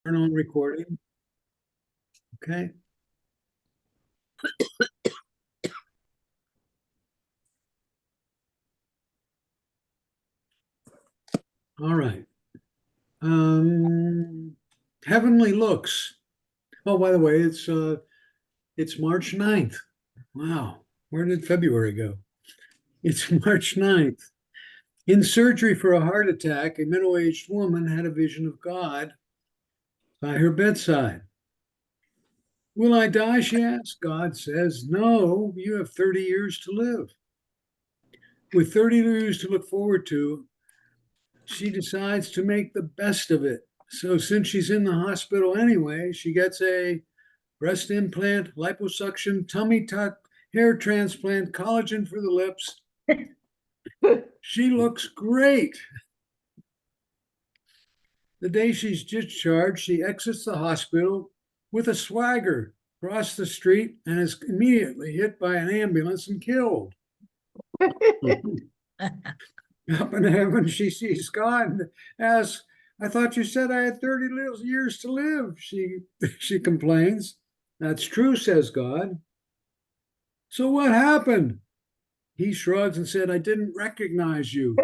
Turn on recording. Okay. All right. Heavenly Looks. Oh, by the way, it's March 9th. Wow. Where did February go? It's March 9th. In surgery for a heart attack, a middle-aged woman had a vision of God by her bedside. Will I die? She asked. God says, no, you have 30 years to live. With 30 years to look forward to, she decides to make the best of it. So since she's in the hospital anyway, she gets a breast implant, liposuction, tummy tuck, hair transplant, collagen for the lips. She looks great. The day she's discharged, she exits the hospital with a swagger, across the street, and is immediately hit by an ambulance and killed. Up in heaven, she sees God and asks, I thought you said I had 30 years to live. She complains. That's true, says God. So what happened? He shrugs and said, I didn't recognize you.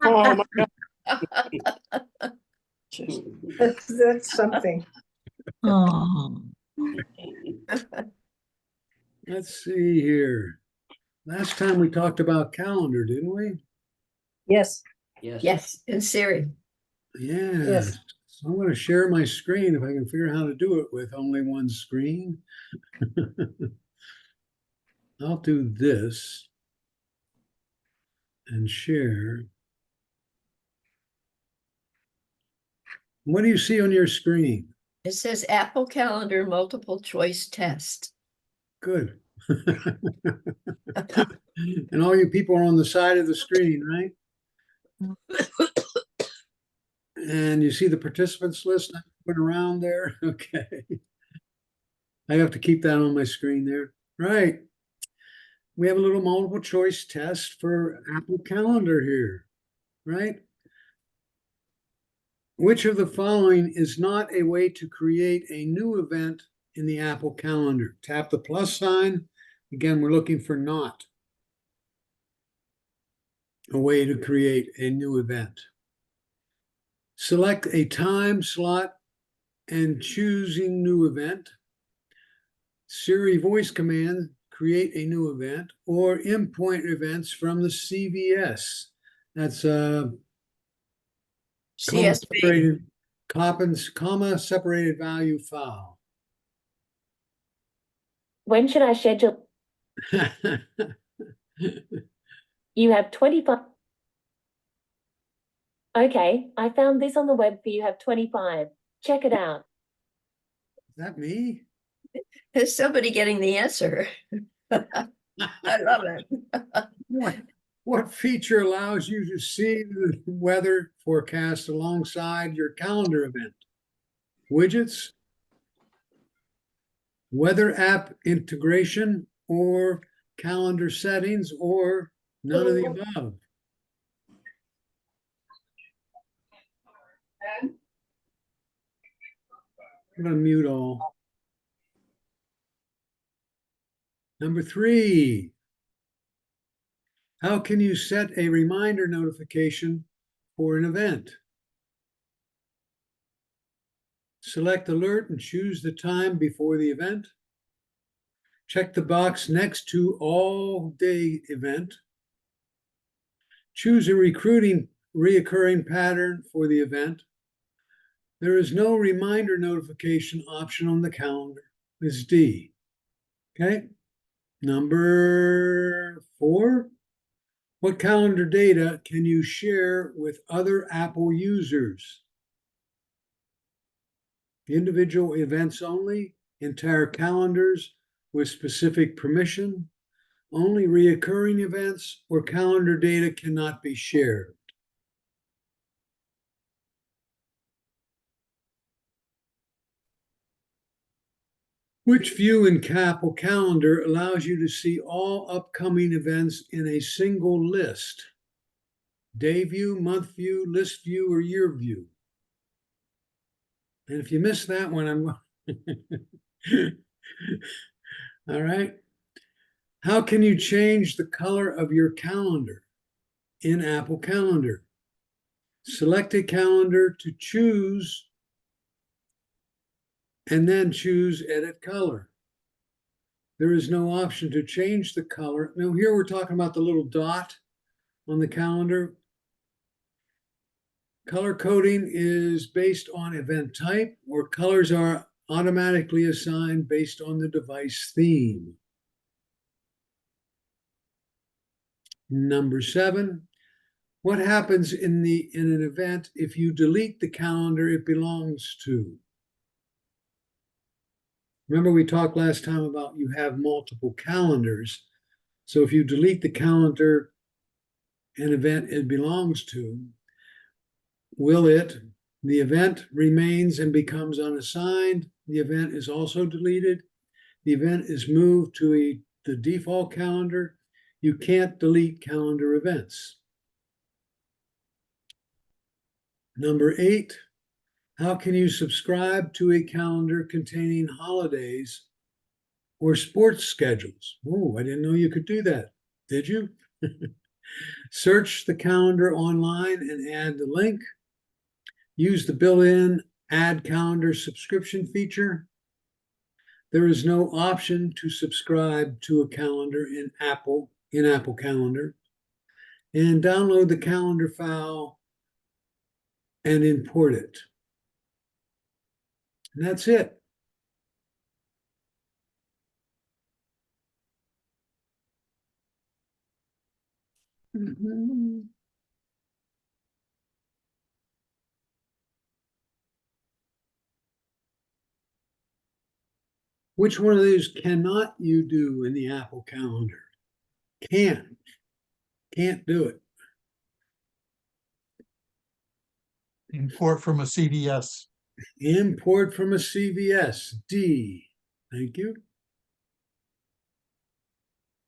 Oh my God. That's something. Oh, Let's see here. Last time we talked about calendar, didn't we? Yes. yes, and Siri. Yes. Yes. So I'm going to share my screen if I can figure out how to do it with only one screen. I'll do this and share. What do you see on your screen? It says Apple Calendar multiple choice test. Good. And all you people are on the side of the screen, right? And you see the participants list going around there? Okay. I have to keep that on my screen there. Right. We have a little multiple choice test for Apple Calendar here, right? Which of the following is not a way to create a new event in the Apple Calendar? Tap the plus sign. Again, we're looking for not a way to create a new event. Select a time slot and choosing new event. Siri voice command, create a new event, or import events from the CVS. That's CSV. comma separated value file. When should I schedule? You have 25. Okay, I found this on the web for you have 25. Check it out. Is that me? There's somebody getting the answer. I love it. What feature allows you to see the weather forecast alongside your calendar event? Widgets, weather app integration, or calendar settings, or none of the above? I'm going to mute all. Number 3. How can you set a reminder notification for an event? Select alert and choose the time before the event. Check the box next to all day event. Choose a reoccurring pattern for the event. There is no reminder notification option on the calendar. It's D. Okay. Number 4. What calendar data can you share with other Apple users? Individual events only, entire calendars with specific permission, only reoccurring events, or calendar data cannot be shared. Which view in Apple Calendar allows you to see all upcoming events in a single list? Day view, month view, list view, or year view? And if you miss that one, I'm all right. How can you change the color of your calendar in Apple Calendar? Select a calendar to choose and then choose Edit Color. There is no option to change the color. Now here we're talking about the little dot on the calendar. Color coding is based on event type, or colors are automatically assigned based on the device theme. Number 7, what happens in an event if you delete the calendar it belongs to? Remember we talked last time about you have multiple calendars. So if you delete the calendar an event it belongs to, the event remains and becomes unassigned. The event is also deleted. The event is moved to the default calendar. You can't delete calendar events. Number 8, how can you subscribe to a calendar containing holidays or sports schedules? Oh, I didn't know you could do that. Did you? Search the calendar online and add the link. Use the built-in Add Calendar subscription feature. There is no option to subscribe to a calendar in Apple Calendar. And download the calendar file and import it. And that's it. Which one of these cannot you do in the Apple Calendar? Can't do it. Import from a CVS. Import from a CVS. D. Thank you.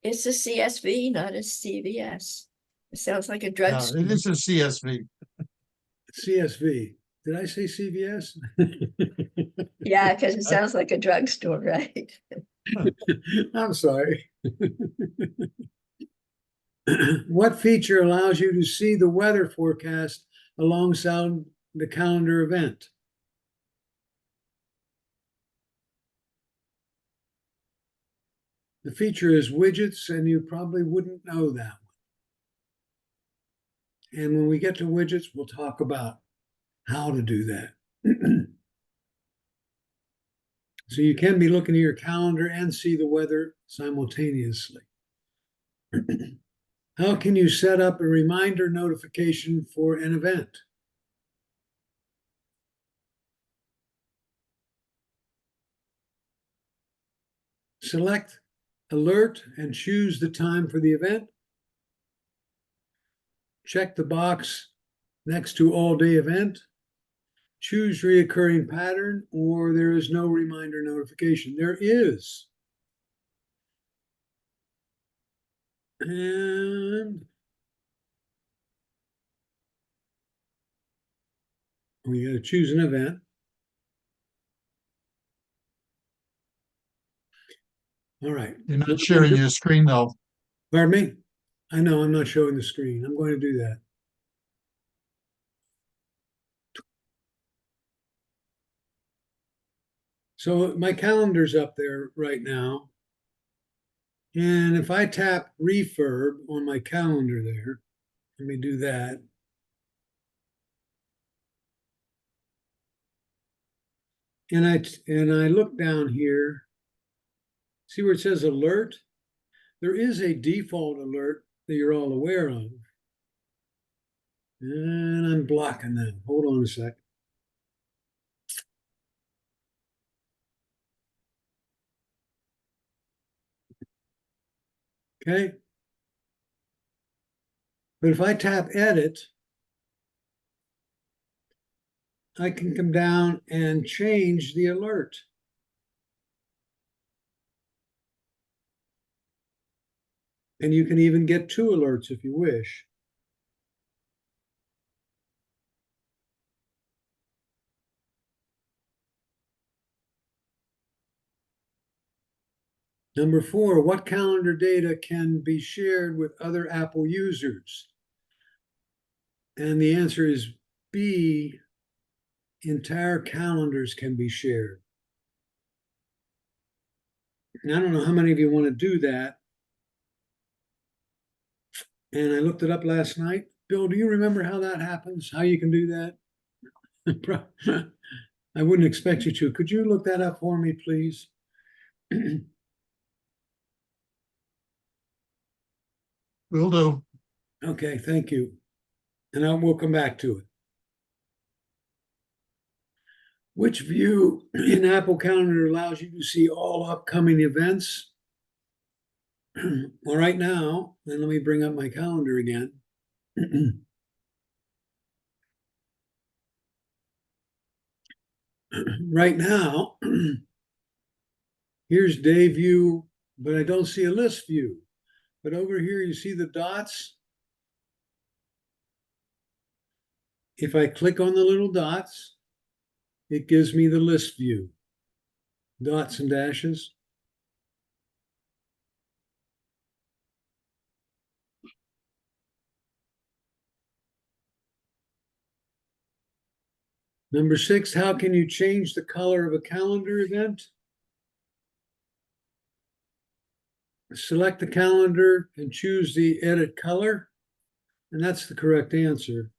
It's a CSV, not a CVS. It sounds like a Yeah, drugstore. it is a CSV. CSV. Did I say CVS? Yeah, because it sounds like a drugstore, right? I'm sorry. What feature allows you to see the weather forecast alongside the calendar event? The feature is widgets, and you probably wouldn't know that one. And when we get to widgets, we'll talk about how to do that. So you can be looking at your calendar and see the weather simultaneously. How can you set up a reminder notification for an event? Select Alert and choose the time for the event. Check the box next to All Day Event. Choose Reoccurring Pattern, or there is no reminder notification. There is. And we got to choose an event. All right. You're not sharing your screen though. Pardon me? I know I'm not showing the screen. I'm going to do that. So my calendar's up there right now. And if I tap refurb on my calendar there, let me do that. And I look down here, see where it says alert? There is a default alert that you're all aware of. And I'm blocking that. Hold on a sec. Okay. But if I tap edit, I can come down and change the alert. And you can even get 2 alerts if you wish. Number 4, what calendar data can be shared with other Apple users? And the answer is B, entire calendars can be shared. And I don't know how many of you want to do that. And I looked it up last night. Bill, do you remember how that happens? How you can do that? I wouldn't expect you to. Could you look that up for me, please? Will do. Okay, thank you. And we'll come back to it. Which view in Apple Calendar allows you to see all upcoming events? Well, right now, and let me bring up my calendar again. Right now, here's day view, but I don't see a list view. But over here, you see the dots? If I click on the little dots, it gives me the list view. Dots and dashes. Number 6, how can you change the color of a calendar event? Select the calendar and choose the edit color, and that's the correct answer.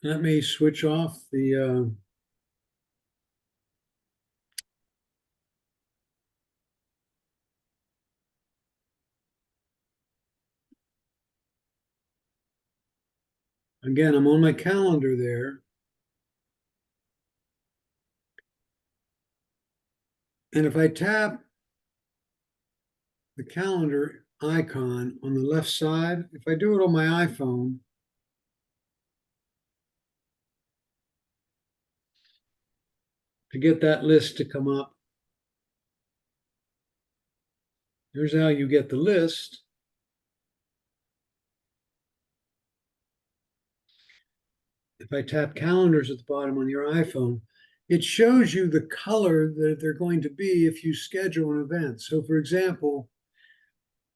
Let me switch off the again, I'm on my calendar there. And if I tap the calendar icon on the left side, if I do it on my iPhone, to get that list to come up, here's how you get the list. If I tap calendars at the bottom on your iPhone, it shows you the color that they're going to be if you schedule an event. So for example,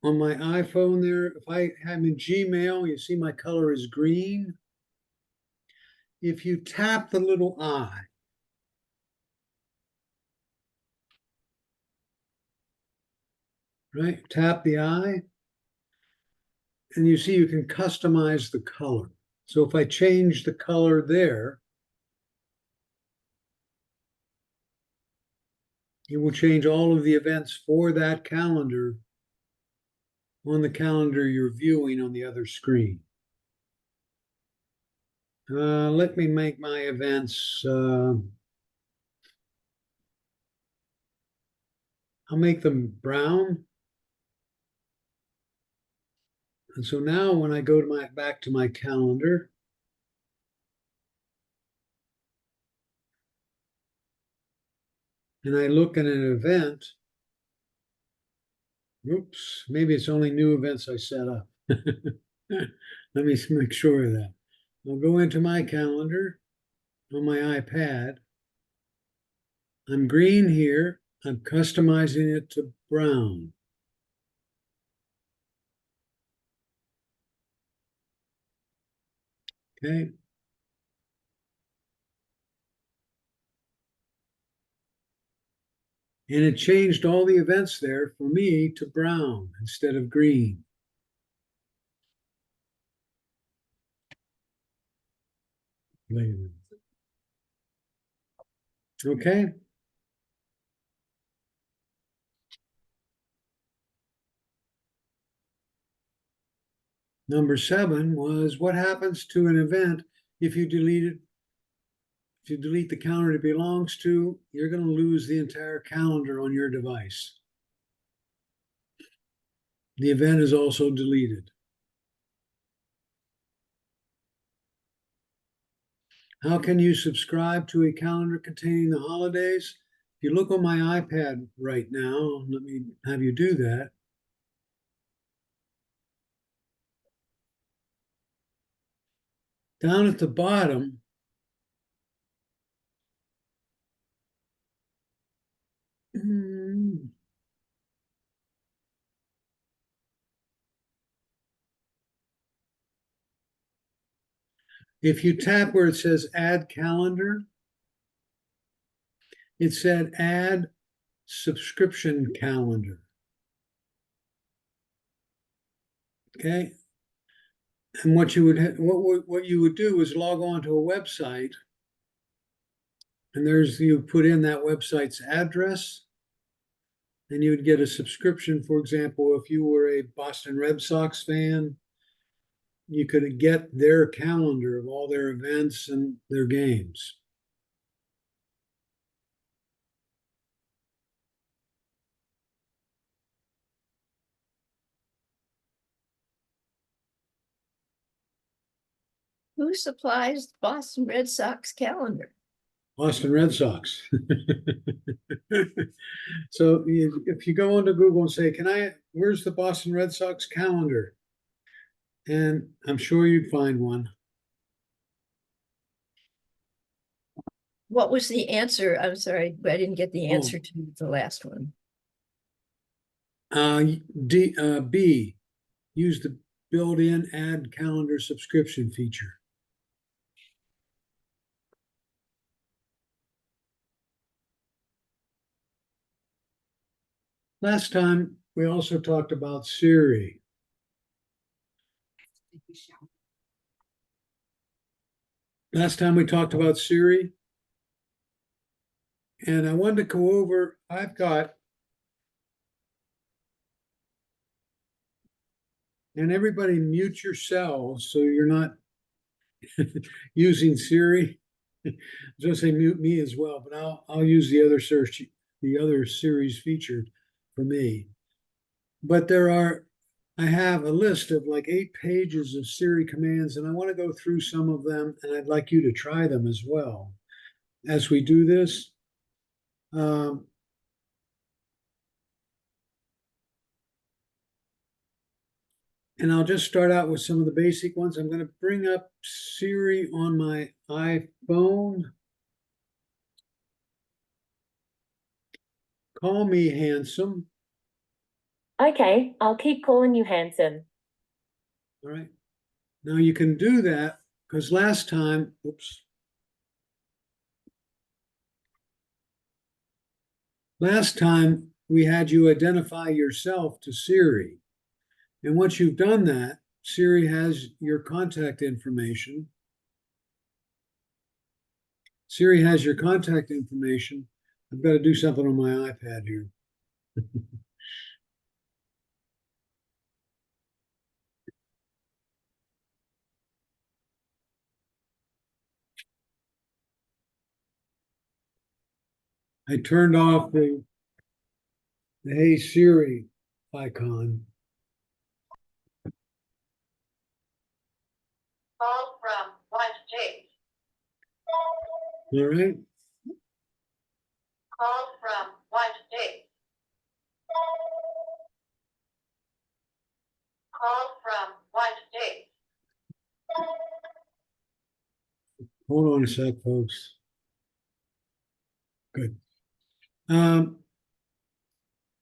on my iPhone there, if I am in Gmail, you see my color is green. If you tap the little eye, right, tap the eye, and you see you can customize the color. So if I change the color there, it will change all of the events for that calendar on the calendar you're viewing on the other screen. Let me make my events, I'll make them brown. And so now when I go to back to my calendar, and I look at an event, oops, maybe it's only new events I set up. Let me make sure of that. I'll go into my calendar on my iPad. I'm green here. I'm customizing it to brown. Okay. And it changed all the events there for me to brown instead of green. Okay. Number 7 was what happens to an event if you delete it? If you delete the calendar it belongs to, you're going to lose the entire calendar on your device. The event is also deleted. How can you subscribe to a calendar containing the holidays? If you look on my iPad right now, let me have you do that. Down at the bottom, If you tap where it says add calendar, it said add subscription calendar. Okay. And what you would what you would do is log on to a website, and you put in that website's address, and you would get a subscription. For example, if you were a Boston Red Sox fan, you could get their calendar of all their events and their games. Who supplies Boston Red Sox calendar? Boston Red Sox. So if you go onto Google and say, where's the Boston Red Sox calendar? And I'm sure you'd find one. What was the answer? I'm sorry, I didn't get the answer to the last one. B, use the built-in add calendar subscription feature. Last time, we also talked about Siri. Last time we talked about Siri, and I wanted to go over, and everybody mute yourselves so you're not using Siri. I was going to say mute me as well, but I'll use the other Siri's feature for me. But I have a list of like 8 pages of Siri commands, and I want to go through some of them, and I'd like you to try them as well as we do this. And I'll just start out with some of the basic ones. I'm going to bring up Siri on my iPhone. Call me handsome. Okay, I'll keep calling you handsome. All right. Now you can do that because last time we had you identify yourself to Siri. And once you've done that, Siri has your contact information. Siri has your contact information. I've got to do something on my iPad here. I turned off the Hey Siri icon. Call from what date? All right. Call from what date? Call from what date? Hold on a sec, folks. Good.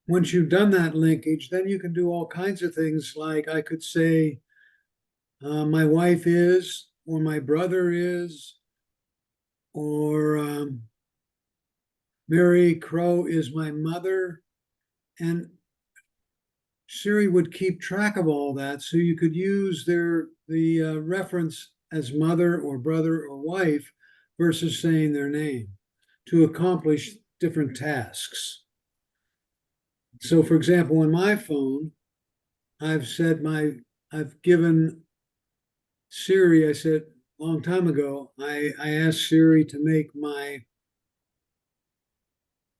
Once you've done that linkage, then you can do all kinds of things. Like I could say, my wife is, or my brother is, or Mary Crow is my mother. And Siri would keep track of all that. So you could use the reference as mother or brother or wife versus saying their name to accomplish different tasks. So for example, on my phone, I've given Siri, I said a long time ago, I asked Siri to make my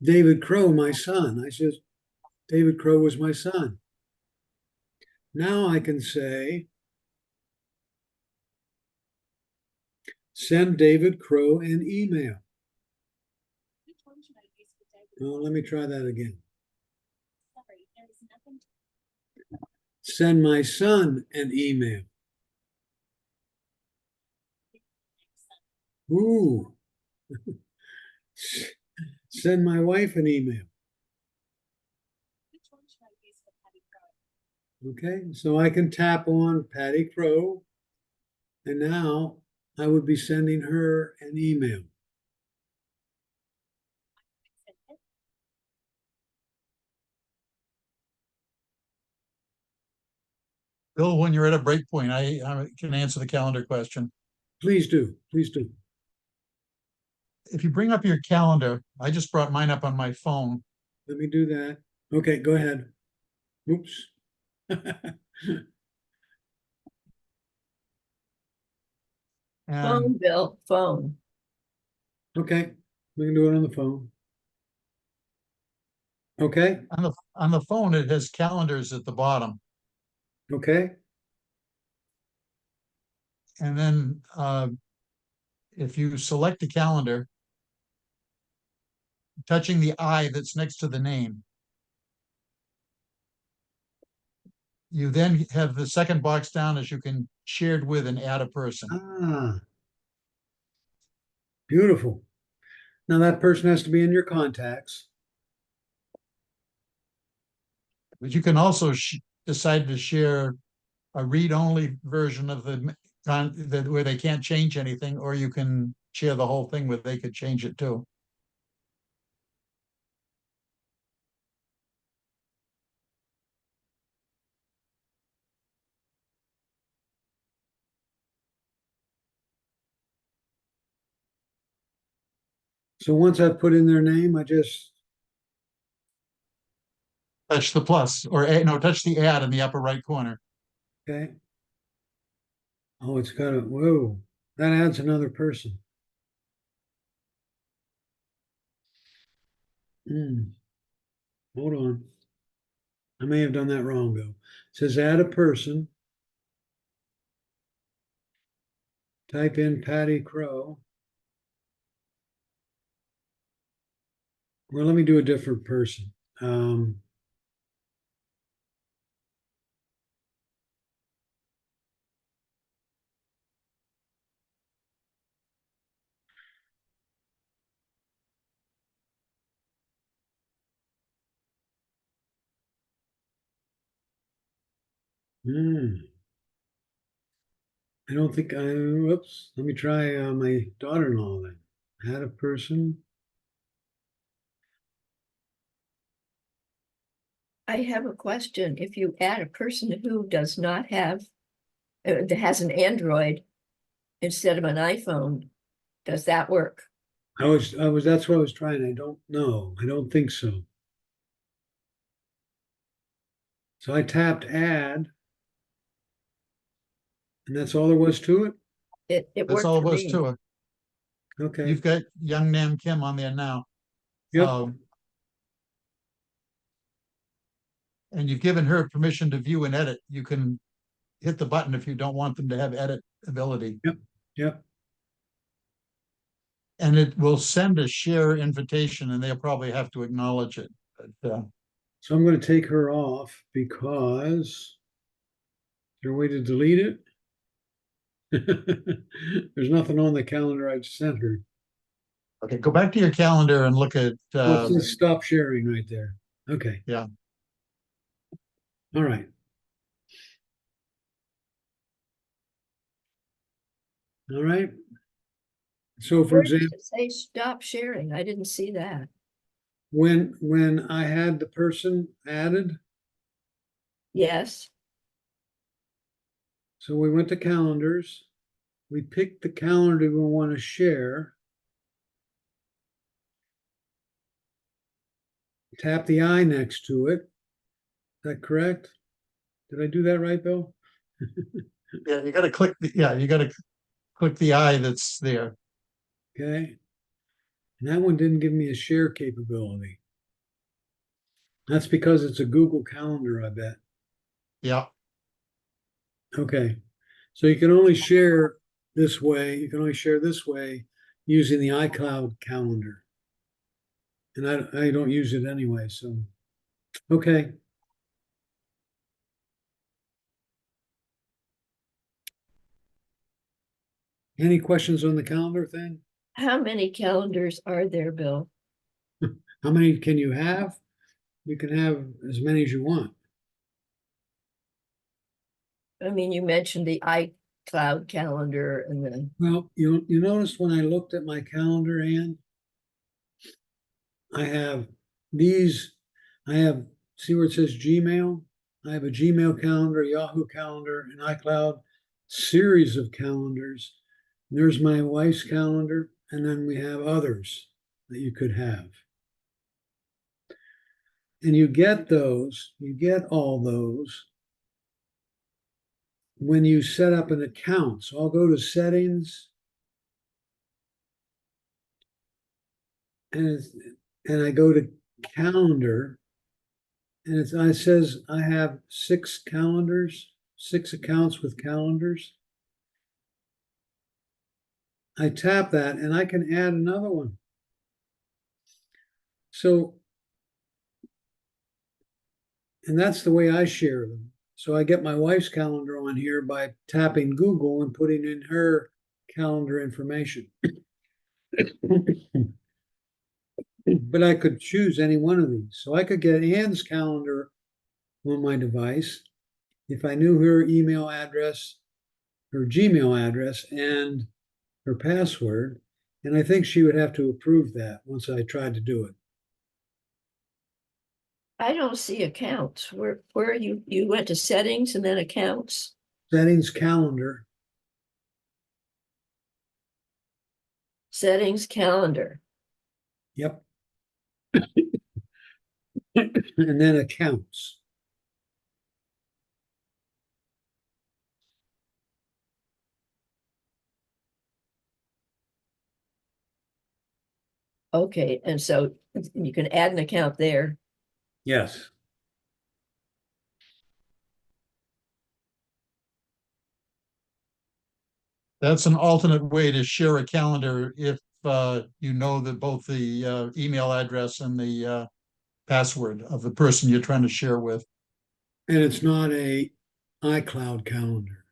David Crow my son. I said, David Crow was my son. Now I can say, send David Crow an email. Oh, let me try that again. Send my son an email. Ooh. Send my wife an email. Okay, so I can tap on Patty Crow, and now I would be sending her an email. Bill, when you're at a break point, I can answer the calendar question. Please do, please do. If you bring up your calendar, I just brought mine up on my phone. Let me do that. Okay, go ahead. Oops. Phone, And Bill, phone. Okay, we can do it on the phone. Okay, on the phone, it has calendars at the bottom. okay, And then if you select a calendar, touching the I that's next to the name, you then have the second box down as you can shared with and add a person. ah, beautiful. Now that person has to be in your contacts. But you can also decide to share a read-only version of where they can't change anything, or you can share the whole thing where they could change it too. So once I've put in their name, I just, Touch the plus, or no, touch the add in the upper right corner. okay. Oh, it's got a, whoa, that adds another person. Hmm, hold on. I may have done that wrong, Bill. It says add a person. Type in Patty Crow. Well, let me do a different person. Hmm. I don't think I, whoops, let me try my daughter-in-law then. Add a person. I have a question. If you add a person who does not have, that has an Android instead of an iPhone, does that work? That's what I was trying. I don't know. I don't think so. So I tapped add, and that's all there was to it? It That's worked all it for was me. to it. Okay. You've got Young Nam Kim on there now. Yep. And you've given her permission to view and edit. You can hit the button if you don't want them to have edit ability. Yep. And it will send a share invitation and they'll probably have to acknowledge it. But, So I'm going to take her off because is there a way to delete it? There's nothing on the calendar I sent her. okay, go back to your calendar and look at, Oh, it says stop sharing right there. Okay. yeah. All right. All right. So for Where does example, it say stop sharing? I didn't see that. when I had the person added, Yes, so we went to calendars, we picked the calendar we want to share, tap the eye next to it. Is that correct? Did I do that right, Bill? Yeah, you gotta click, you gotta click the eye that's there. Okay. And that one didn't give me a share capability. That's because it's a Google Calendar, I bet. Yeah, Okay. So you can only share this way. You can only share this way using the iCloud calendar. And I don't use it anyway. So, okay. Any questions on the calendar thing? how many calendars are there, Bill? How many can you have? You can have as many as you want. I mean, you mentioned the cloud calendar and the, Well, you noticed when I looked at my calendar, Ann, I have these, I have, see where it says Gmail? I have a Gmail calendar, Yahoo calendar, an iCloud series of calendars. There's my wife's calendar, and then we have others that you could have. And you get those, you get all those when you set up an account. So I'll go to settings and I go to calendar, and it says I have 6 calendars, 6 accounts with calendars. I tap that and I can add another one. So, and that's the way I share them. So I get my wife's calendar on here by tapping Google and putting in her calendar information. But I could choose any one of these. So I could get Ann's calendar on my device if I knew her email address, her Gmail address, and her password. And I think she would have to approve that once I tried to do it. I don't see accounts. Where are you? You went to settings and then accounts? Settings calendar. Settings calendar. Yep. And then accounts. Okay, and so you can add an account there. Yes. That's an alternate way to share a calendar if you know that both the email address and the password of the person you're trying to share with. And it's not a iCloud calendar.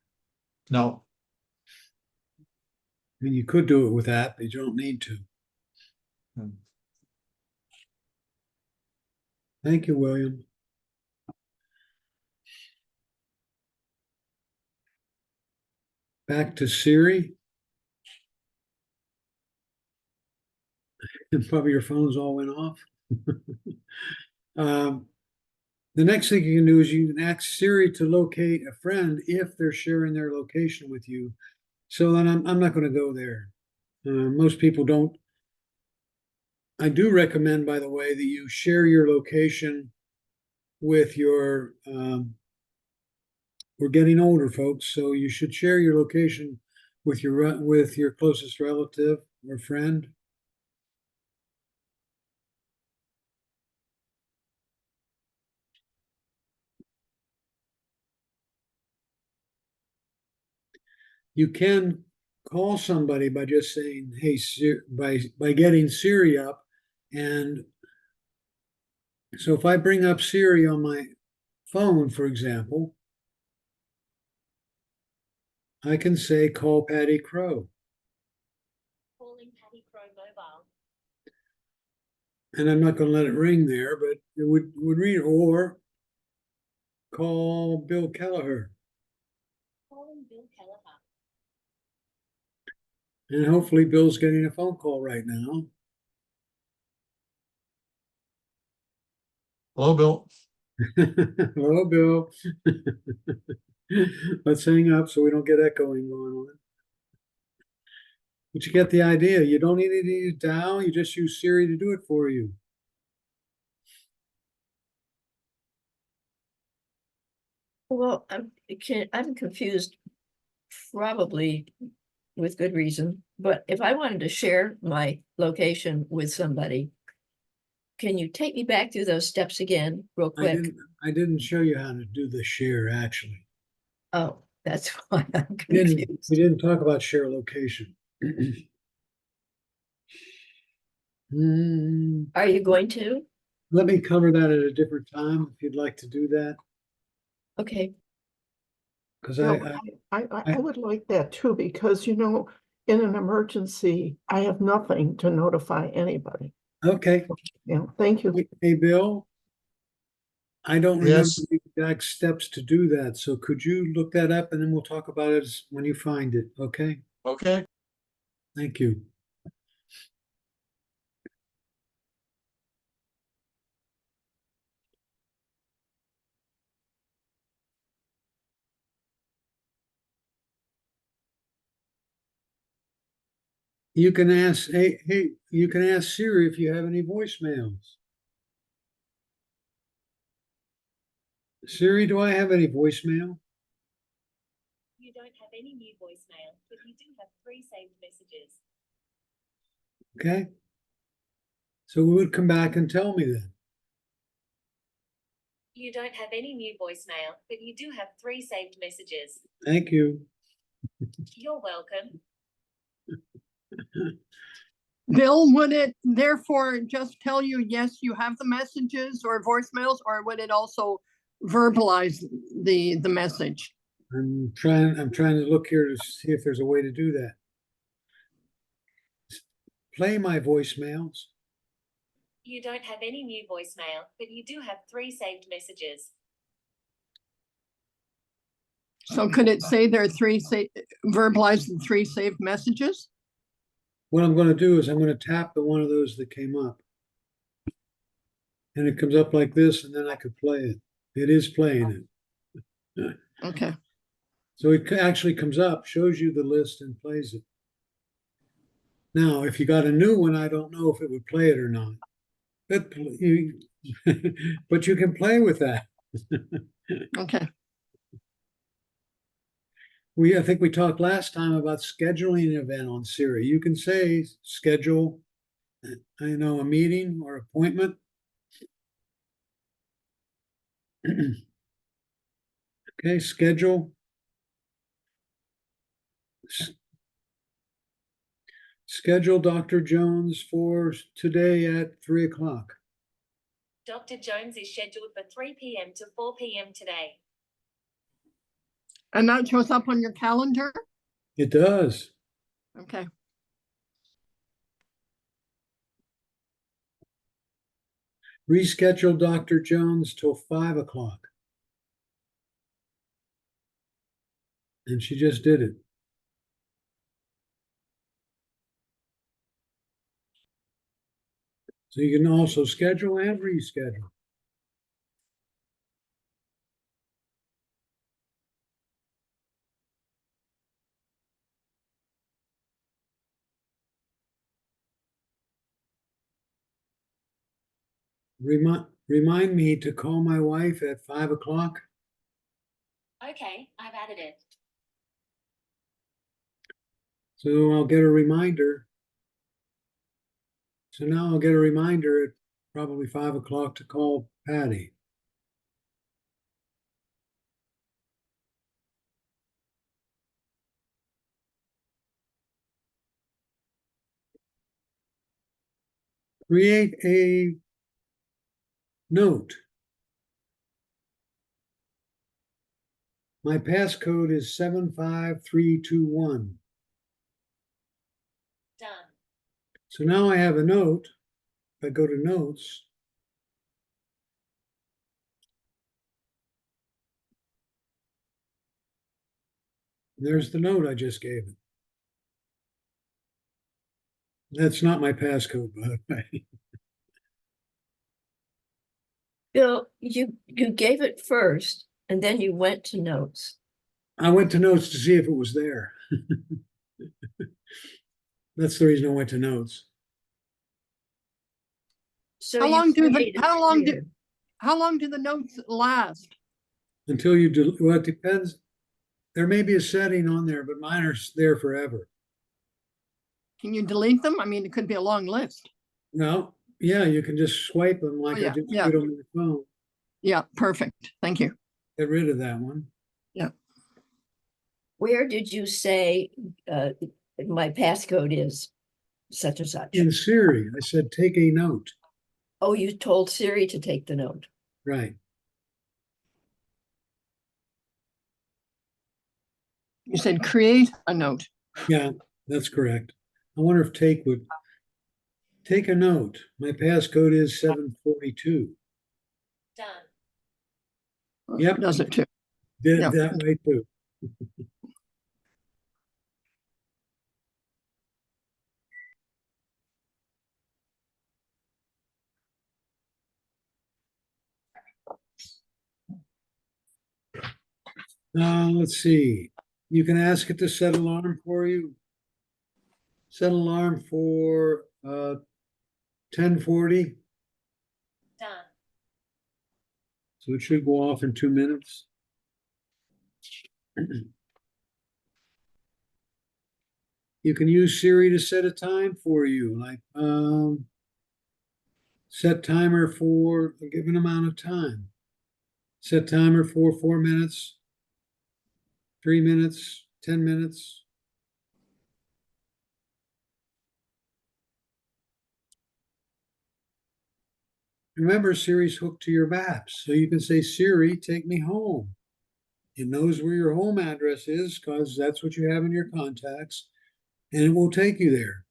No, I mean, you could do it with that, but you don't need to. Hmm. Thank you, William. Back to Siri. And probably your phones all went off. The next thing you can do is you can ask Siri to locate a friend if they're sharing their location with you. So then I'm not going to go there. Most people don't. I do recommend, by the way, that you share your location with your, we're getting older, folks, so you should share your location with your closest relative or friend. You can call somebody by just saying, "Hey," by getting Siri up, and so if I bring up Siri on my phone, for example, I can say, "Call Patty Crow," Calling Patty Crow Mobile. and I'm not going to let it ring there, but it would read, or call Bill Kelleher, Calling Bill Kelleher. and hopefully Bill's getting a phone call right now. hello, Bill. Hello, Bill. Let's hang up so we don't get echoing going on. But you get the idea. You don't need to use dial. You just use Siri to do it for you. Well, I'm confused, probably with good reason, but if I wanted to share my location with somebody, can you take me back through those steps again, real quick? I didn't show you how to do the share, actually. Oh, that's why I'm We confused. didn't talk about share location. Are you going to? Let me cover that at a different time if you'd like to do that. Okay, Because No, I would like that too, because in an emergency, I have nothing to notify anybody. okay. Thank you. Hey, Bill, I don't remember Yes. the exact steps to do that, so could you look that up and then we'll talk about it when you find it, okay? Okay. Thank you. You can ask, hey, you can ask Siri if you have any voicemails. Siri, do I have any voicemail? You don't have any new voicemail, but you do have 3 saved messages. Okay. So it would come back and tell me then. You don't have any new voicemail, but you do have 3 saved messages. Thank you. You're welcome. Bill, would it therefore just tell you, yes, you have the messages or voicemails, or would it also verbalize the message? I'm trying to look here to see if there's a way to do that. Play my voicemails. You don't have any new voicemail, but you do have 3 saved messages. So could it say there are verbalize the 3 saved messages? What I'm going to do is I'm going to tap the one of those that came up. And it comes up like this, and then I could play it. It is playing it. Okay. So it actually comes up, shows you the list, and plays it. Now, if you got a new one, I don't know if it would play it or not. But you, but you can play with that. Okay. I think we talked last time about scheduling an event on Siri. You can say schedule, a meeting or appointment. Okay, schedule. Schedule Dr. Jones for today at 3 o'clock. Dr. Jones is scheduled for 3 p.m. to 4 p.m. today. And that shows up on your calendar? It does. Okay. Reschedule Dr. Jones till 5 o'clock. And she just did it. So you can also schedule and reschedule. Remind me to call my wife at 5 o'clock. Okay, I've added it. So I'll get a reminder. So now I'll get a reminder at probably 5 o'clock to call Patty. Create a note. My passcode is 75321. Done. So now I have a note. If I go to notes, there's the note I just gave it. That's not my passcode, by the way. Bill, you gave it first and then you went to notes. I went to notes to see if it was there. That's the reason I went to notes. So How you long do created here. how long do the notes last? Until you well, it depends. There may be a setting on there, but mine are there forever. Can you delete them? I mean, it could be a long list. No, yeah, you can just swipe them like I yeah, just yeah. did on my phone. Yeah, perfect. Thank you. Get rid of that one. Where did you say my passcode is such and such? In Siri, I said, take a note. Oh, you told Siri to take the note. Right. You said create a note. Yeah, that's correct. I wonder if take would take a note. My passcode is 742. Done. Yep. Does it too. Did Yeah. it that way too. Let's see. You can ask it to set alarm for you. Set alarm for 10:40. Done. So it should go off in 2 minutes. You can use Siri to set a time for you, like set timer for a given amount of time. Set timer for 4 minutes, 3 minutes, 10 minutes. Remember, Siri's hooked to your maps, so you can say, Siri, take me home. It knows where your home address is because that's what you have in your contacts, and it will take you there.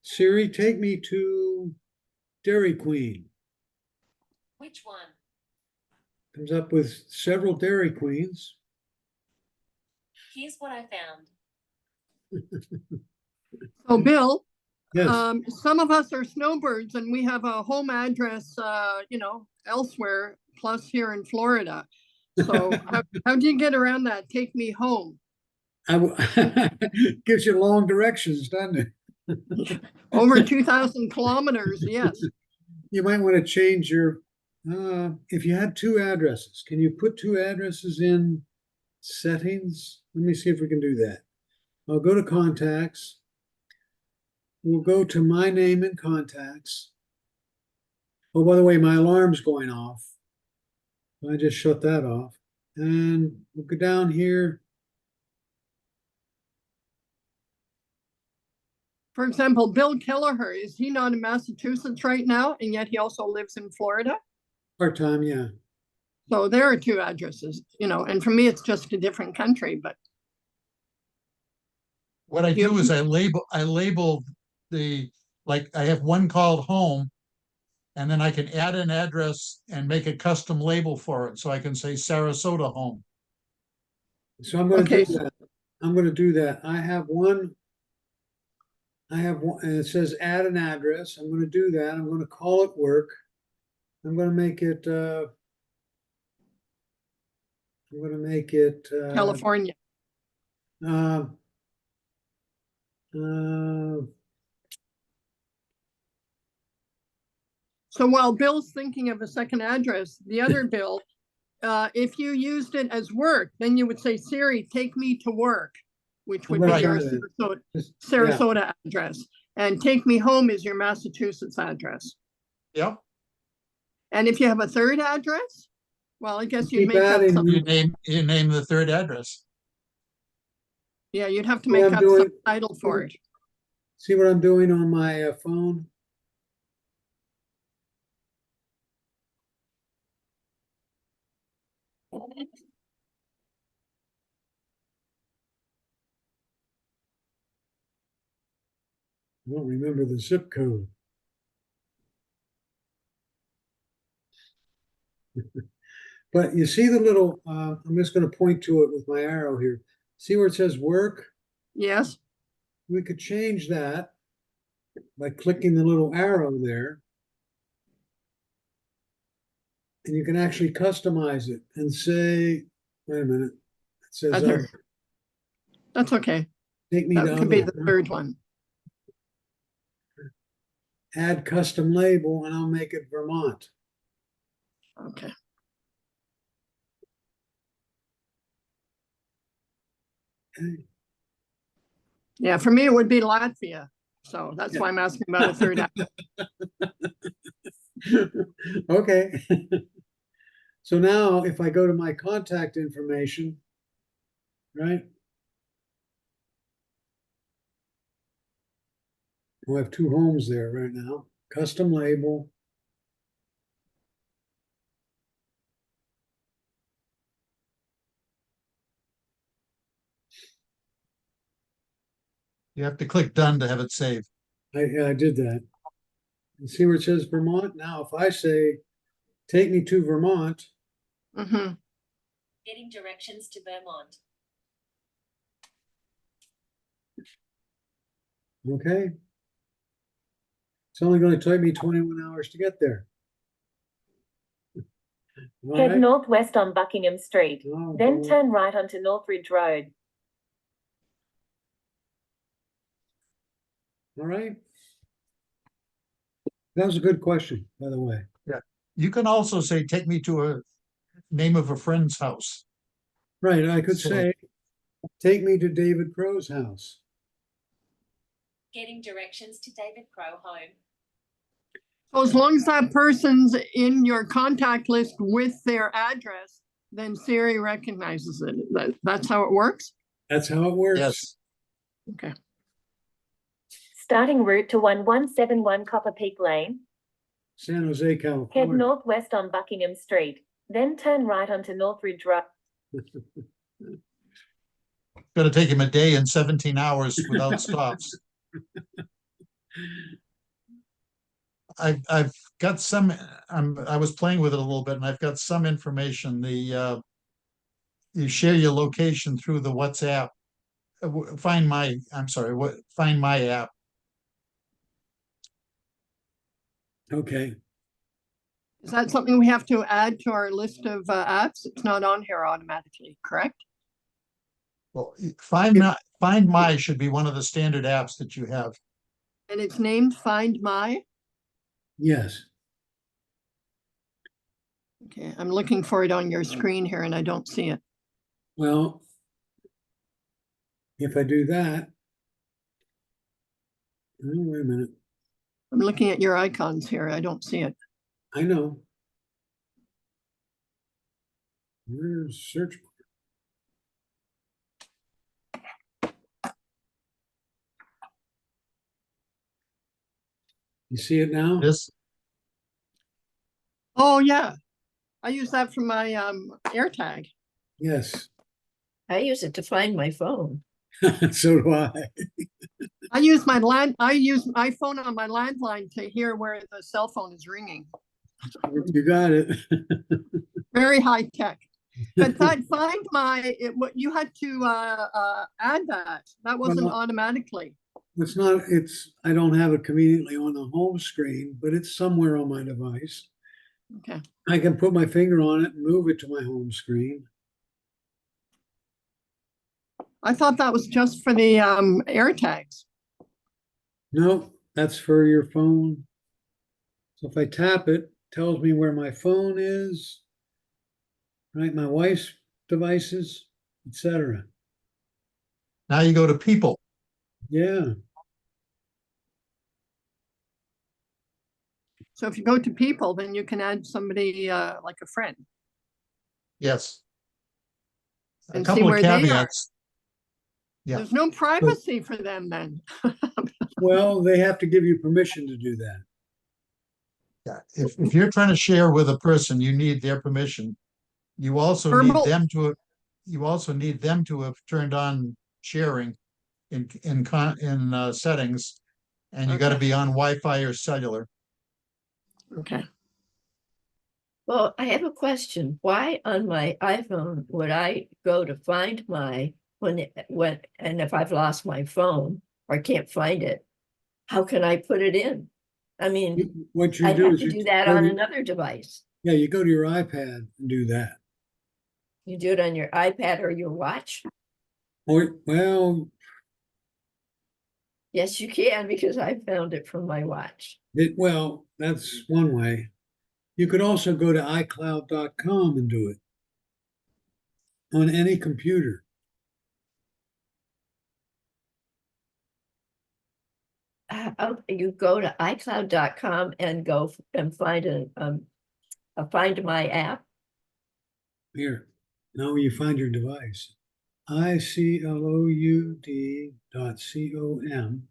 Siri, take me to Dairy Queen. Which one? Comes up with several Dairy Queens. Here's what I found. So Bill, Yes. some of us are snowbirds and we have a home address, elsewhere, plus here in Florida. So how do you get around that? Take me home. Gives you long directions, doesn't it? Over 2,000 kilometers, yes. You might want to change your, if you had two addresses, can you put two addresses in settings? Let me see if we can do that. I'll go to contacts. We'll go to my name in contacts. Oh, by the way, my alarm's going off. I just shut that off. And we'll go down here. For example, Bill Kelleher, is he not in Massachusetts right now? And yet he also lives in Florida? Part-time, yeah. So there are two addresses, and for me, it's just a different country, but What I You- do is I label like I have one called home. And then I can add an address and make a custom label for it. So I can say Sarasota home. So I'm going to Okay, do that. I'm going to do that. I have one, and it says add an address. I'm going to do that. I'm going to call it work. I'm going to make it, California. uh, uh, So while Bill's thinking of a second address, the other Bill, if you used it as work, then you would say, Siri, take me to work, which I'm would gonna be your try that. Sarasota, yeah. Sarasota address. And take me home is your Massachusetts address. Yep. And if you have a third address, well, I guess you'd Keep make up adding. some, You name the third address. yeah, you'd have to What make I'm up some doing- title for it. See what I'm doing on my phone? I don't remember the zip code. But you see the little, I'm just going to point to it with my arrow here. See where it says work? Yes, We could change that by clicking the little arrow there. And you can actually customize it and say, wait a minute. It says, other. That's okay. take me That to could be other. the third one. Add custom label, and I'll make it Vermont. Okay. Okay. Yeah, for me, it would be Latvia. So that's Yeah. why I'm asking about a third address. Okay. So now if I go to my contact information, right? We have two homes there right now. Custom label. You have to click done to have it saved. I did that. And see where it says Vermont? Now, if I say, take me to Vermont, Mm-hmm. Getting directions to Vermont. okay? It's only going to take me 21 hours to get there. All Head right? northwest on Buckingham Street, Oh, then boy. turn right onto Northridge Road. All right. That was a good question, by the way. You can also say, take me to a name of a friend's house. Right, I could So- say, take me to David Crow's house. Getting directions to David Crow home. So as long as that person's in your contact list with their address, then Siri recognizes it. That's how it works? That's how it works. Yes, Okay. Starting route to 1171 Copper Peak Lane. San Jose, Head California. northwest on Buckingham Street, then turn right onto Northridge Road. gonna take him a day and 17 hours without stops. I've got some, I was playing with it a little bit and I've got some information. You share your location through the WhatsApp. Find my app. Okay, Is that something we have to add to our list of apps? It's not on here automatically, correct? Well, Find My should be one of the standard apps that you have. And it's named Find My? yes. Okay, I'm looking for it on your screen here and I don't see it. Well, if I do that, oh, wait a minute. I'm looking at your icons here. I don't see it. I know. Where's search bar? You see it now? This, Oh, yeah. I use that for my AirTag. Yes. I use it to find my phone. So do I. I use my iPhone on my landline to hear where the cell phone is ringing. You got it. Very high tech. But that Find My, what you had to add that. That wasn't Well, automatically. I don't have it conveniently on the home screen, but it's somewhere on my device. Okay. I can put my finger on it and move it to my home screen. I thought that was just for the AirTags. No, that's for your phone. So if I tap it, tells me where my phone is, right? My wife's devices, etc. now you go to people. Yeah. So if you go to people, then you can add somebody like a friend Yes. A and see couple of where they are. caveats. Yeah. There's no privacy for them then. Well, they have to give you permission to do that. Yeah, if you're trying to share with a person, you need their permission. You also need Verbal- them to have turned on sharing in settings, and you got to Okay. be on Wi-Fi or cellular. Okay. Well, I have a question. Why on my iPhone would I go to find my and if I've lost my phone or can't find it, how can I put it in? I mean, What you I'd do have is to you do that go on to- another device. Yeah, you go to your iPad and do that. You do it on your iPad or your watch? Or, well, Yes, you can, because I found it from my watch. that's one way. You could also go to iCloud.com and do it on any computer. You go to iCloud.com and go and find a Find My app. Here, now you find your device. iCloud.com.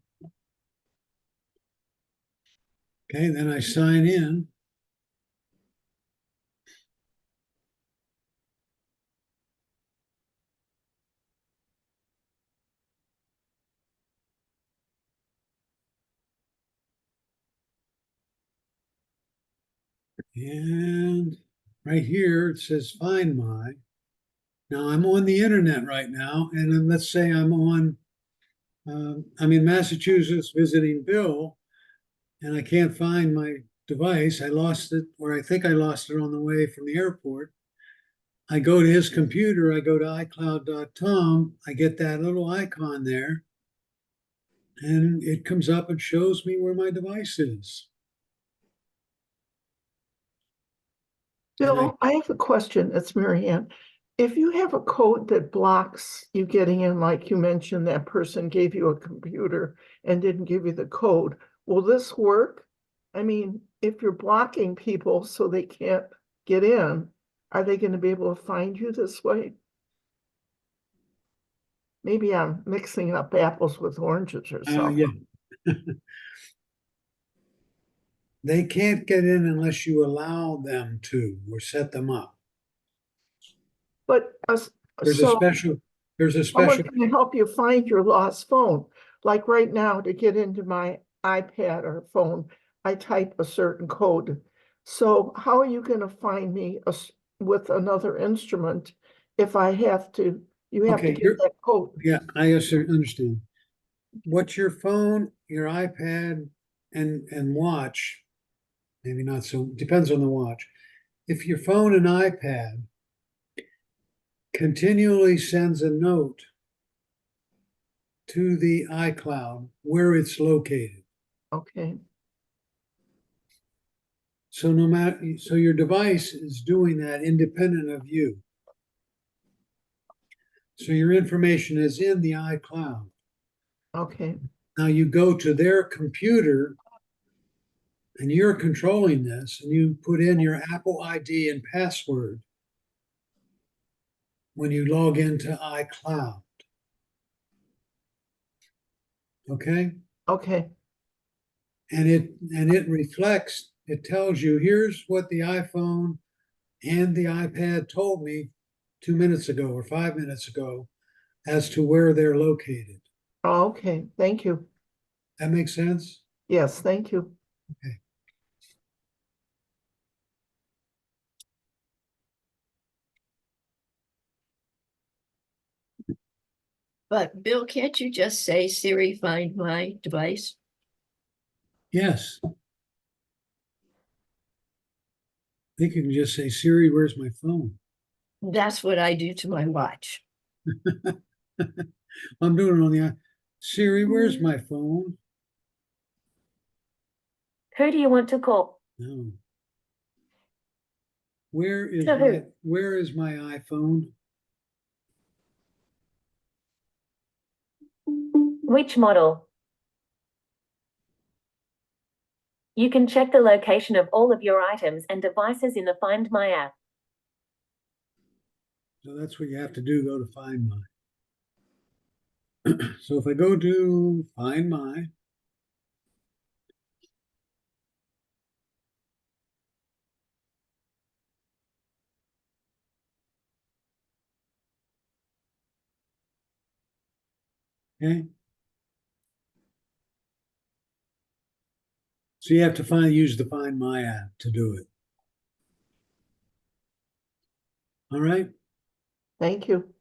Okay, then I sign in. And right here, it says Find My. Now I'm on the internet right now, and then let's say I'm in Massachusetts visiting Bill, and I can't find my device. I lost it, or I think I lost it on the way from the airport. I go to his computer, I go to iCloud.com, I get that little icon there, and it comes up and shows me where my device is. And Bill, I have a question. It's Mary Ann. If you have a code that blocks you getting in, like you mentioned, that person gave you a computer and didn't give you the code, will this work? I mean, if you're blocking people so they can't get in, are they going to be able to find you this way? Maybe I'm mixing up apples with oranges or something. yeah. They can't get in unless you allow them to or set them up. But There's a so special, there's a someone special, can help you find your lost phone. Like right now, to get into my iPad or phone, I type a certain code. So how are you going to find me with another instrument if I have to, you have to okay, get that code? yeah, I understand. What's your phone, your iPad, and watch? Maybe not so, depends on the watch. If your phone and iPad continually sends a note to the iCloud where it's located. Okay, So no matter, so your device is doing that independent of you. So your information is in the iCloud. okay, Now you go to their computer and you're controlling this and you put in your Apple ID and password when you log into iCloud. Okay? okay, And it reflects, it tells you here's what the iPhone and the iPad told me 2 minutes ago or 5 minutes ago as to where they're located. okay. Thank you. That makes sense? Yes, thank you. Okay. But Bill, can't you just say Siri, find my device? Yes. I think you can just say, Siri, where's my phone? That's what I do to my watch. I'm doing it on the Siri, where's my phone? Who do you want to call? No. To who? Where is my iPhone? Which model? You can check the location of all of your items and devices in the Find My app. So that's what you have to do, go to Find My. So if I go to Find My, okay. So you have to use the Find My app to do it. All right. Thank you.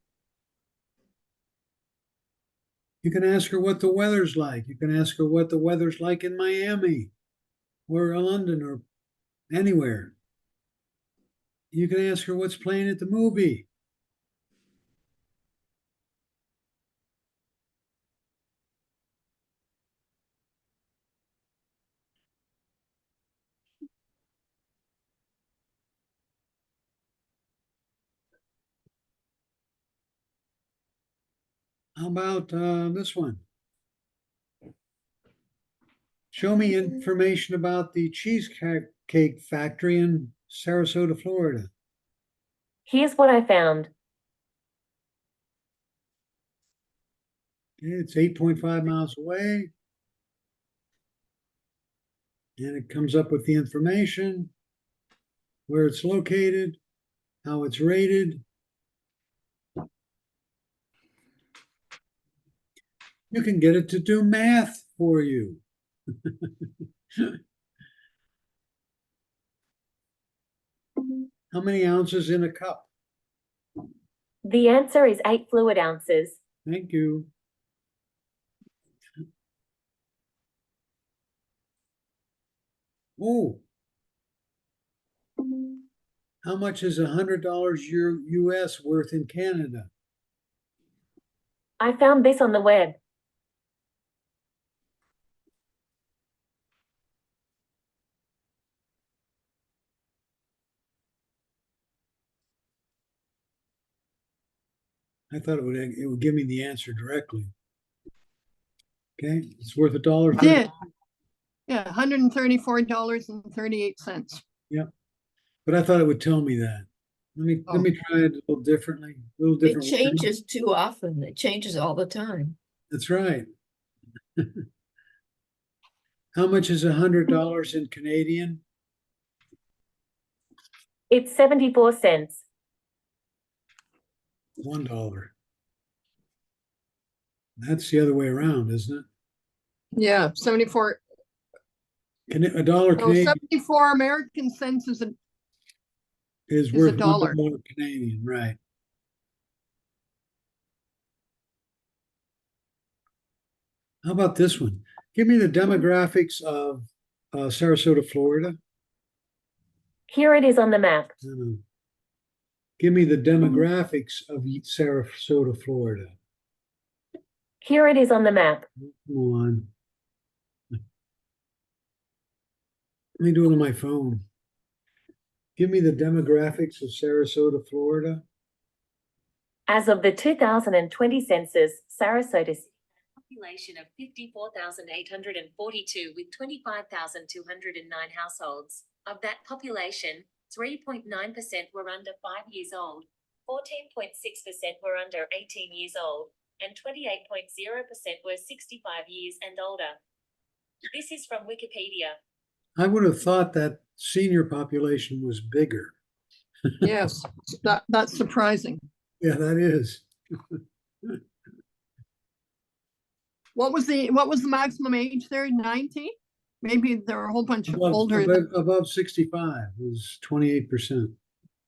You can ask her what the weather's like. You can ask her what the weather's like in Miami or London or anywhere. You can ask her what's playing at the movie. How about this one? Show me information about the cheesecake factory in Sarasota, Florida. Here's what I found. It's 8.5 miles away. And it comes up with the information, where it's located, how it's rated. You can get it to do math for you. How many ounces in a cup? The answer is 8 fluid ounces. Thank you. Oh, how much is $100 US worth in Canada? I found this on the web. I thought it would give me the answer directly. Okay, it's worth $1.30. Did. Yeah, $134.38. Yep. But I thought it would tell me that. Let me try it a little differently, a little It different. word. changes too often. It changes all the time. That's right. How much is $100 in Canadian? It's 74 cents. $1. That's the other way around, isn't it? Yeah, 74. A dollar Oh, Canadian 74 American cents is is is a worth dollar. $1 Canadian, right? How about this one? Give me the demographics of Sarasota, Florida. Here it is on the map. No. Give me the demographics of Sarasota, Florida. Here it is on the map. Come on. Let me do it on my phone. Give me the demographics of Sarasota, Florida. As of the 2020 census, Sarasota's population of 54,842 with 25,209 households. Of that population, 3.9% were under 5 years old, 14.6% were under 18 years old, and 28.0% were 65 years and older. This is from Wikipedia. I would have thought that senior population was bigger. Yes, that's surprising. Yeah, that is. What was the maximum age there? 90? Maybe there are a whole bunch of older. Above 65 was 28%.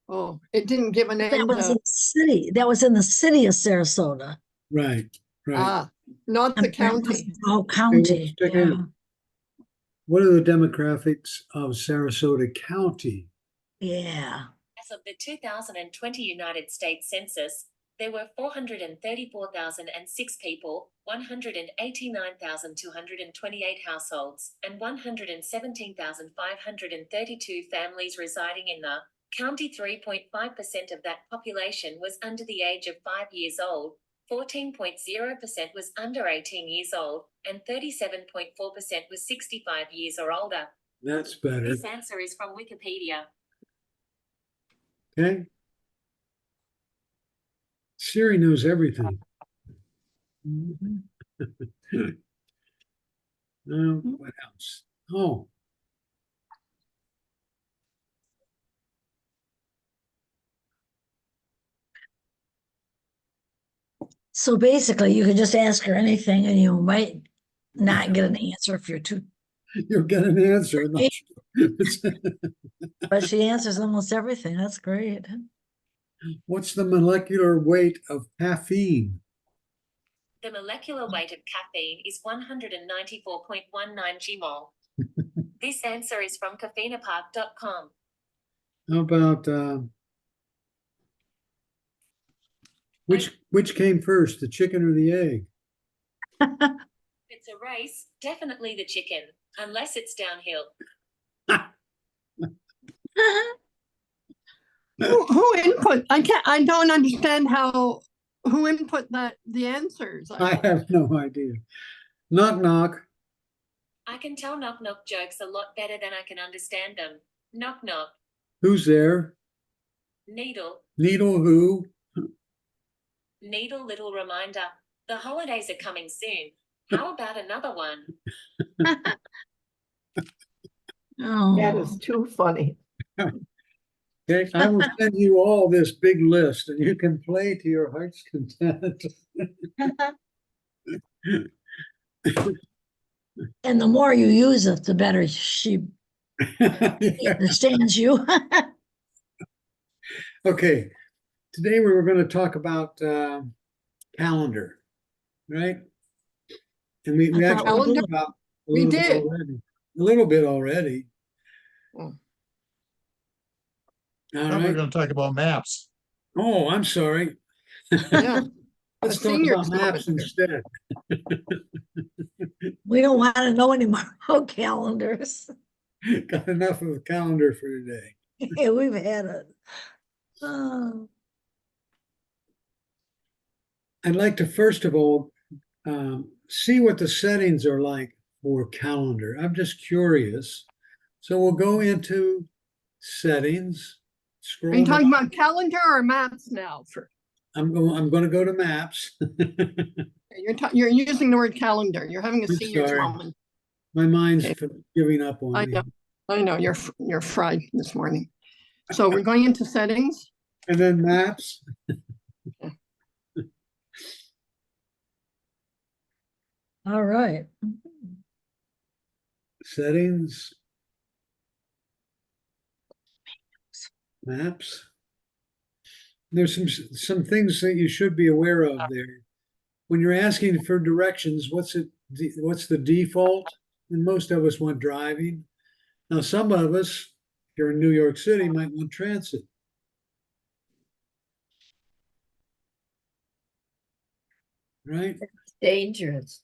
Oh, it didn't give an That end. was in the city. That was in the city of Sarasota. Right, right. Not the And that was county. the whole county. check it out. What are the demographics of Sarasota County? Yeah. As of the 2020 United States Census, there were 434,006 people, 189,228 households, and 117,532 families residing in the county. 3.5% of that population was under the age of 5 years old, 14.0% was under 18 years old, and 37.4% was 65 years or older. That's better. This answer is from Wikipedia. Okay. Siri knows everything. What else? Oh, So basically, you could just ask her anything and you might not get an answer if you're too, you'll get an answer. but she answers almost everything. That's great. What's the molecular weight of caffeine? The molecular weight of caffeine is 194.19 gmol. This answer is from caffeinepark.com. How about which came first, the chicken or the egg? It's a race, definitely the chicken, unless it's downhill. Who input? I don't understand who input the answers. I have no idea. Knock knock. I can tell knock knock jokes a lot better than I can understand them. Knock knock. Who's there? Needle. Needle who? Needle little reminder. The holidays are coming soon. How about another one? That Oh, is too funny. Okay, I will send you all this big list and you can play to your heart's content. and the more you use it, the better she Yeah. understands you. Okay, today we were going to talk about calendar, right? And we I actually thought we talked Calendar? did. about a We little bit did. already. A little bit already. Oh. All Thought we were right. gonna talk about maps. Oh, I'm sorry. Yeah. A Let's talk senior about maps calendar. instead. We don't want to know anymore about calendars. Got enough of a calendar for today. Yeah, we've had it. Oh, I'd like to first of all see what the settings are like for calendar. I'm just curious. So we'll go into settings, Are you scroll talking down. about calendar or maps now? I'm going to go to maps. You're using the word calendar. You're having a I'm senior's sorry. moment. My mind's Okay. giving up on I me. know. I know, you're fried this morning. So we're going into settings. And then maps. all right. Settings, maps. There's some things that you should be aware of there. When you're asking for directions, what's the default? And most of us want driving. Now, some of us here in New York City might want transit, right? Dangerous.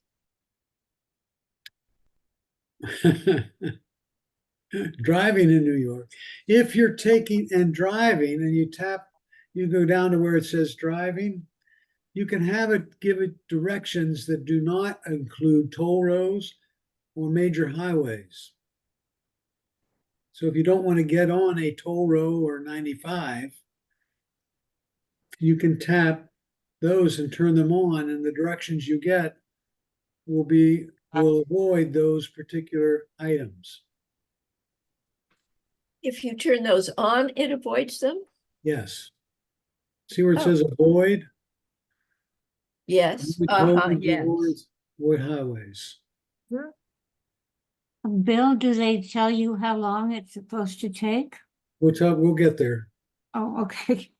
Driving in New York. If you're taking and driving and you go down to where it says driving, you can have it give it directions that do not include toll roads or major highways. So if you don't want to get on a toll road or 95, you can tap those and turn them on, and the directions you get will avoid those particular items. If you turn those on, it avoids them? Yes. See where it Oh. says avoid? Yes, Avoid toll roads, yes. avoid highways. Bill, do they tell you how long it's supposed to take? We'll get there. Oh, okay.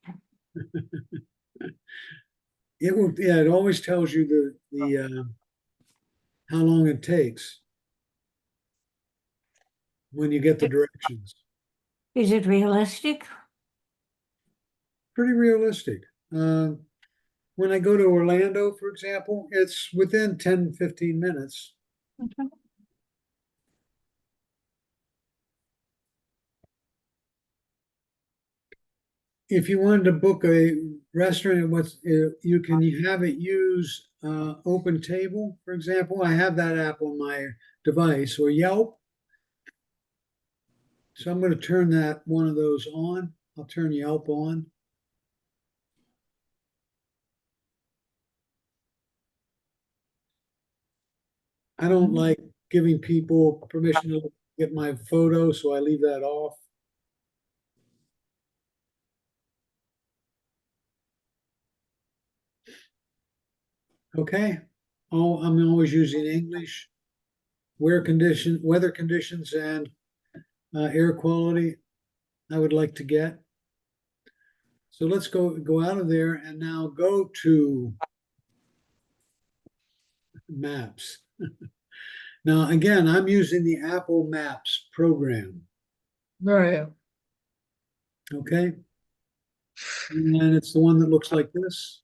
It will, yeah, it always tells you the how long it takes when you get the directions. Is it realistic? Pretty realistic. When I go to Orlando, for example, it's within 10, 15 minutes. Okay. If you wanted to book a restaurant, you can have it use Open Table, for example. I have that app on my device, or Yelp. So I'm going to turn one of those on. I'll turn Yelp on. I don't like giving people permission to get my photo, so I leave that off. Okay. Oh, I'm always using English. Weather conditions, and air quality I would like to get. So let's go out of there and now go to maps. Now, again, I'm using the Apple Maps program. Right. Okay. And it's the one that looks like this.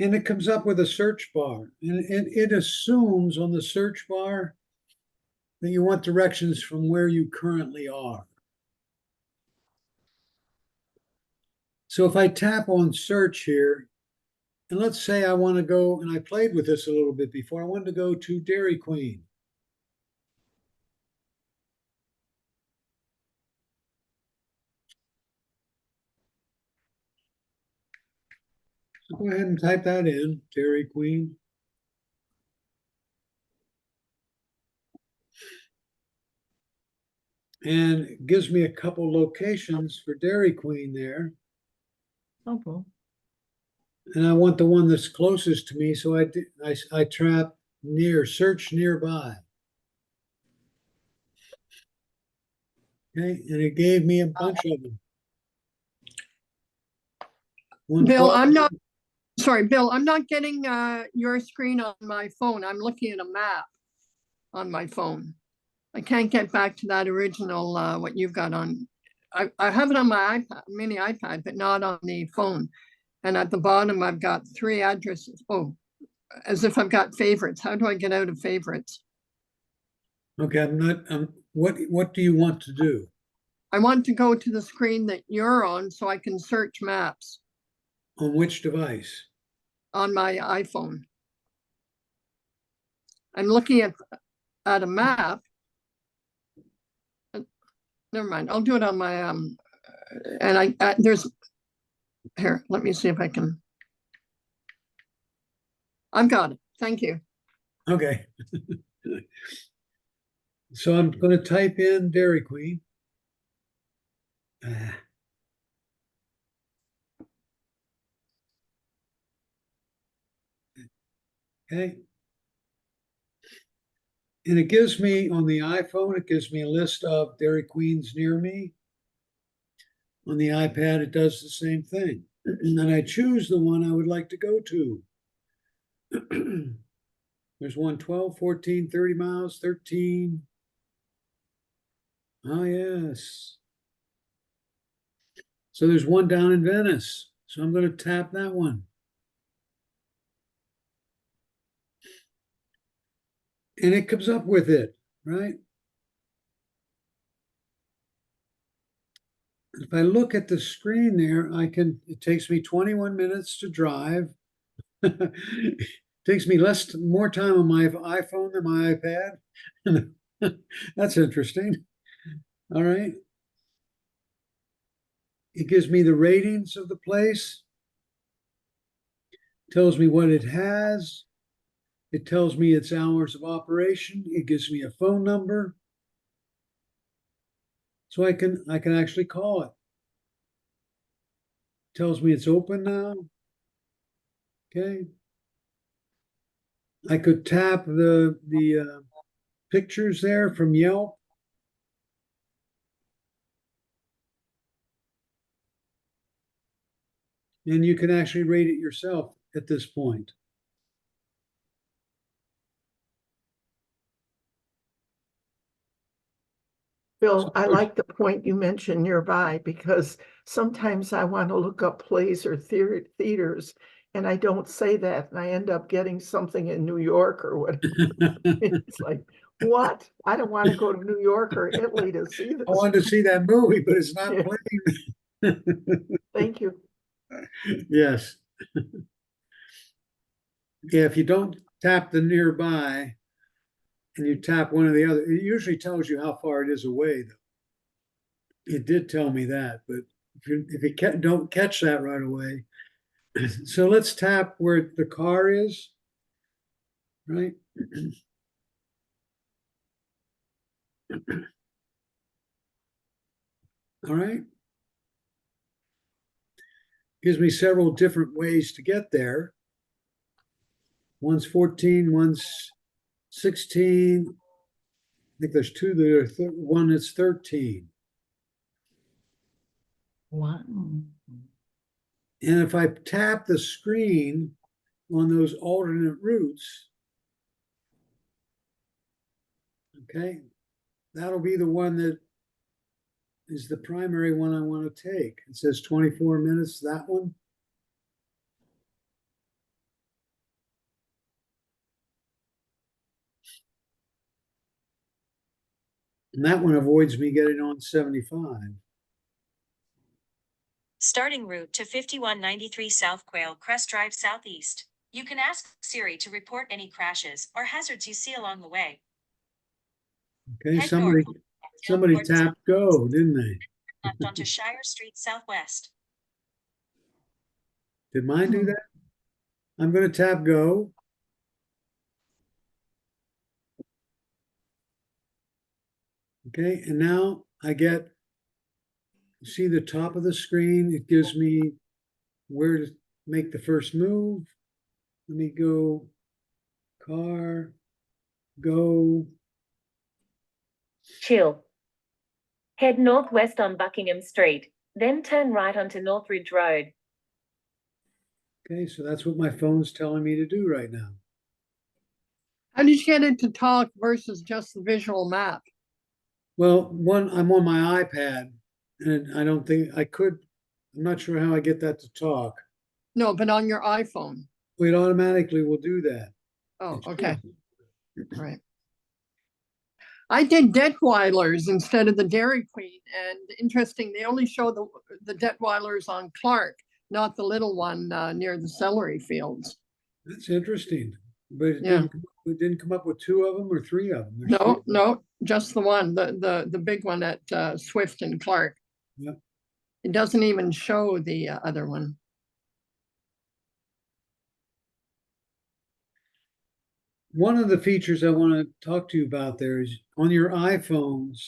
And it comes up with a search bar. And it assumes on the search bar that you want directions from where you currently are. So if I tap on search here, and let's say I want to go, and I played with this a little bit before, I wanted to go to Dairy Queen. Go ahead and type that in, Dairy Queen. And it gives me a couple locations for Dairy Queen there. Okay. And I want the one that's closest to me, so I trap near, search nearby. Okay, and it gave me a bunch of them. Bill, 112. I'm not, sorry, Bill, I'm not getting your screen on my phone. I'm looking at a map on my phone. I can't get back to that original, what you've got on. I have it on my iPad, mini iPad, but not on the phone. And at the bottom, I've got 3 addresses. Oh, as if I've got favorites. How do I get out of favorites? Okay, I'm not, what do you want to do? I want to go to the screen that you're on so I can search maps On which device? on my iPhone. I'm looking at a map. Never mind, I'll do it on my, and there's, here, let me see if I can. I've got it, thank you. Okay. So I'm going to type in Dairy Queen. Okay. And it gives me, on the iPhone, it gives me a list of Dairy Queens near me. On the iPad, it does the same thing. And then I choose the one I would like to go to. There's one 12, 14, 30 miles, 13. Oh, yes. So there's one down in Venice. So I'm going to tap that one. And it comes up with it, right? If I look at the screen there, it takes me 21 minutes to drive. It takes me more time on my iPhone than my iPad. That's interesting. All right. It gives me the ratings of the place, tells me what it has. It tells me its hours of operation. It gives me a phone number. So I can actually call it. Tells me it's open now. Okay. I could tap the pictures there from Yelp. And you can actually rate it yourself at this point. Bill, I like the point you mentioned nearby because sometimes I want to look up plays or theaters and I don't say that and I end up getting something in New York or whatever. It's like, what? I don't want to go to New York or Italy to see I wanted to this. see that movie, but it's not Yeah. playing. Thank you. Yes. Yeah, if you don't tap the nearby and you tap one or the other, it usually tells you how far it is away, though. It did tell me that, but if you don't catch that right away. So let's tap where the car is, right? All right. Gives me several different ways to get there. One's 14, one's 16. I think there's two that are one that's 13. Wow. And if I tap the screen on those alternate routes, okay, that'll be the one that is the primary one I want to take. It says 24 minutes, that one. And that one avoids me getting on 75. Starting route to 5193 South Quail Crest Drive Southeast. You can ask Siri to report any crashes or hazards you see along the way. Okay, Head somebody north. tapped go, didn't they? Left onto Shire Street Southwest. Did mine do that? I'm going to tap go. Okay, and now I get, see the top of the screen. It gives me where to make the first move. Let me go car, go. Chill. Head northwest on Buckingham Street, then turn right onto Northridge Road. Okay, so that's what my phone's telling me to do right now. How did you get it to talk versus just the visual map? Well, one, I'm on my iPad and I don't think I could, I'm not sure how I get that to talk. No, but on your iPhone. It automatically will do that. Oh, It's okay, cool. right. I did Detweilers instead of the Dairy Queen, and interesting, they only show the Detweilers on Clark, not the little one near the celery fields. That's interesting, but Yeah. it didn't come up with two of them or three of them. There's No, three. no, just the one, the big one at Swift and Clark. Yep. It doesn't even show the other one. One of the features I want to talk to you about there is on your iPhones,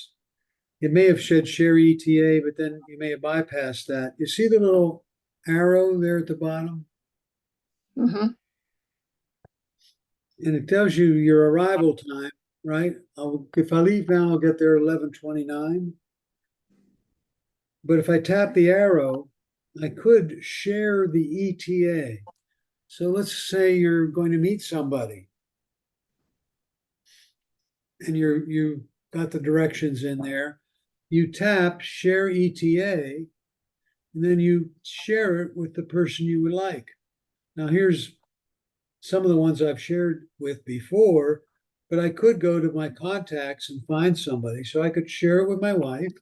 it may have said share ETA, but then you may have bypassed that. You see the little arrow there at the bottom? Mm-hmm. And it tells you your arrival time, right? If I leave now, I'll get there 11:29. But if I tap the arrow, I could share the ETA. So let's say you're going to meet somebody and you got the directions in there. You tap share ETA, and then you share it with the person you would like. Now, here's some of the ones I've shared with before, but I could go to my contacts and find somebody. So I could share it with my wife,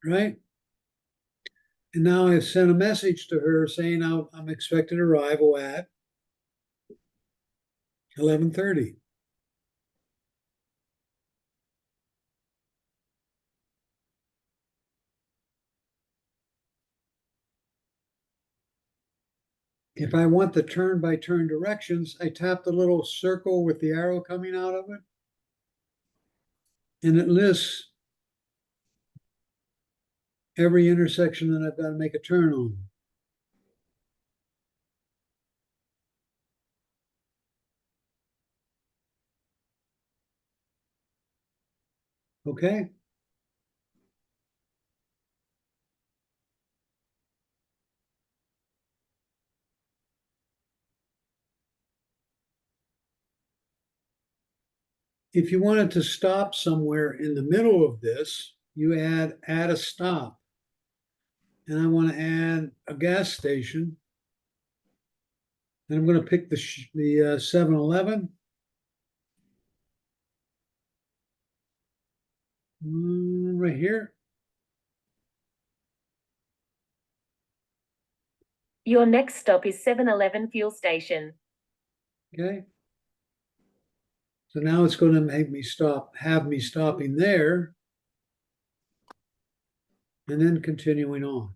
right? And now I've sent a message to her saying I'm expected arrival at 11:30. If I want the turn-by-turn directions, I tap the little circle with the arrow coming out of it, and it lists every intersection that I've got to make a turn on. Okay? If you wanted to stop somewhere in the middle of this, you add a stop. And I want to add a gas station. And I'm going to pick the 7-Eleven. Right here. Your next stop is 7-Eleven fuel station. Okay. So now it's going to make me have me stopping there and then continuing on.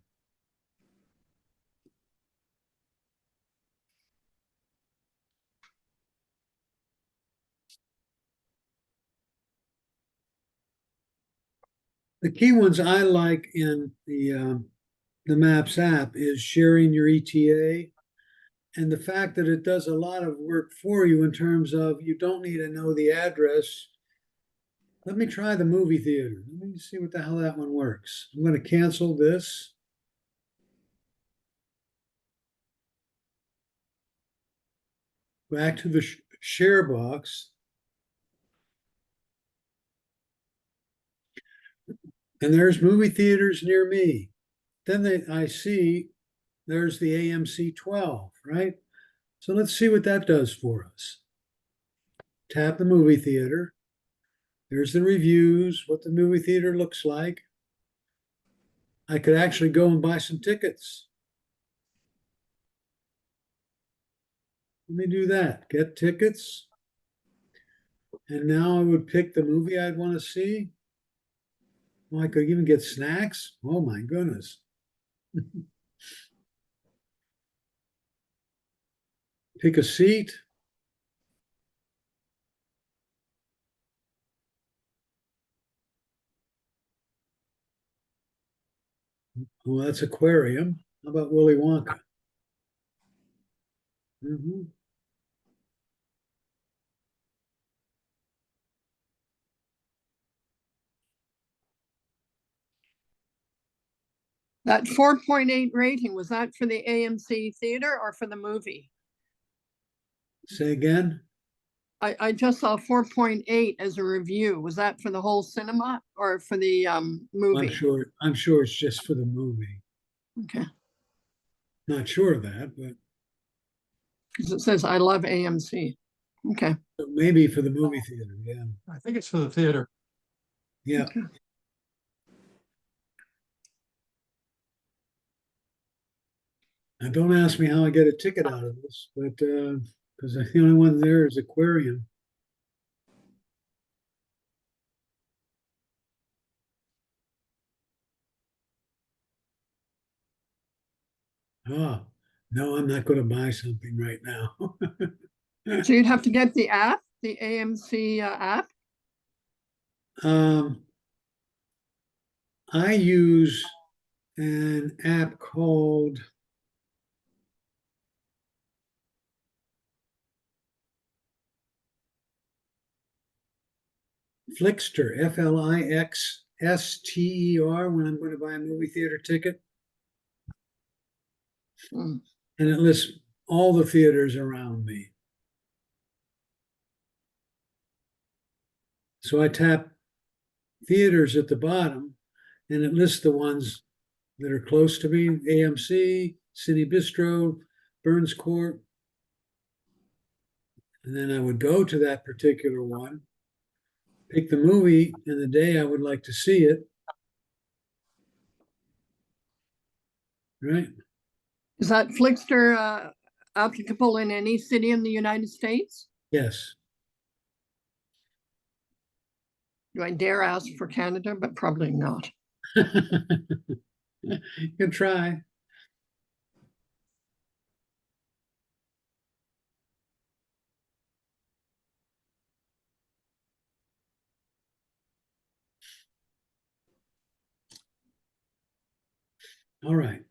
The key ones I like in the Maps app is sharing your ETA and the fact that it does a lot of work for you in terms of you don't need to know the address. Let me try the movie theater. Let me see what the hell that one works. I'm going to cancel this. Back to the share box. And there's movie theaters near me. Then I see there's the AMC 12, right? So let's see what that does for us. Tap the movie theater. There's the reviews, what the movie theater looks like. I could actually go and buy some tickets. Let me do that. Get tickets. And now I would pick the movie I'd want to see. Well, I could even get snacks. Oh my goodness. Pick a seat. Well, that's aquarium. How about Willy Wonka? Mhm. That 4.8 rating, was that for the AMC theater or for the movie? Say again? I just saw 4.8 as a review. Was that for the whole cinema or for the movie? I'm sure it's just for the movie. Okay, Not sure of that, but because it says I love AMC. Okay, maybe for the movie theater. Yeah. I think it's for the theater. Yeah. Now, don't ask me how I get a ticket out of this, but because the only one there is aquarium. Oh, no, I'm not going to buy something right now. so you'd have to get the app, the AMC app. I use an app called Flixster, Flixster, when I'm going to buy a movie theater ticket. Hmm. And it lists all the theaters around me. So I tap theaters at the bottom and it lists the ones that are close to me: AMC, City Bistro, Burns Court. And then I would go to that particular one, pick the movie and the day I would like to see it. Right? Is that Flixster applicable in any city in the United States? Yes. Do I dare ask for Canada? But probably not. You can try. All right.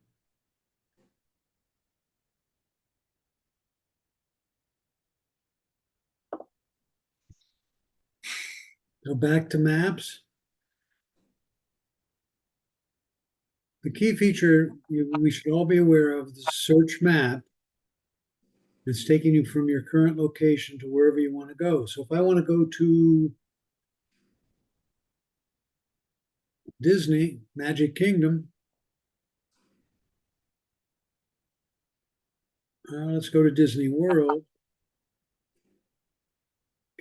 Go back to maps. The key feature we should all be aware of is search map. It's taking you from your current location to wherever you want to go. So if I want to go to Disney, Magic Kingdom, let's go to Disney World.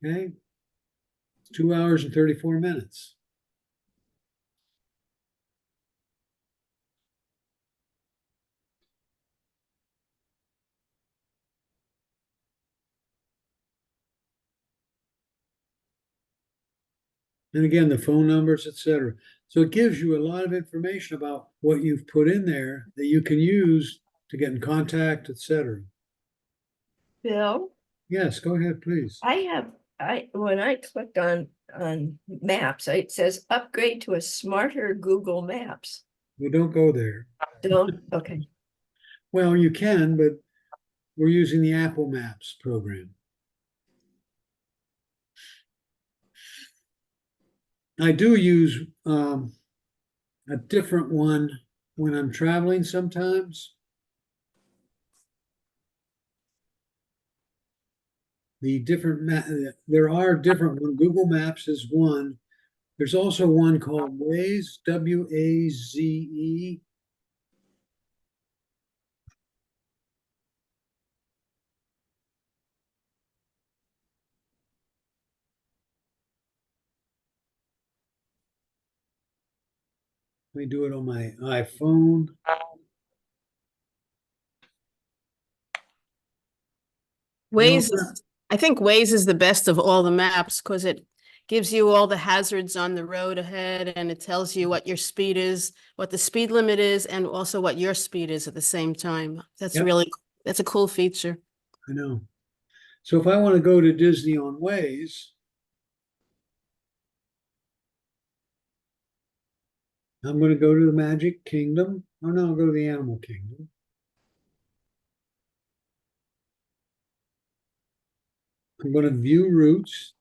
Okay. 2 hours and 34 minutes. And again, the phone numbers, etc. So it gives you a lot of information about what you've put in there that you can use to get in contact, etc. Bill, Yes, go ahead, please. when I clicked on maps, it says upgrade to a smarter Google Maps. Well, don't go there. Don't, okay. Well, you can, but we're using the Apple Maps program. I do use a different one when I'm traveling sometimes. There are different ones. Google Maps is one. There's also one called Waze, Waze. Let me do it on my iPhone. Waze, No, I think Waze is the best of all the maps because it gives you all the hazards on the road ahead and it tells you what your speed is, what the speed limit is, and also what your speed is at the same time. Yep. That's a cool feature. I know. So if I want to go to Disney on Waze, I'm going to go to the Magic Kingdom. Oh no, I'll go to the Animal Kingdom. I'm going to view routes.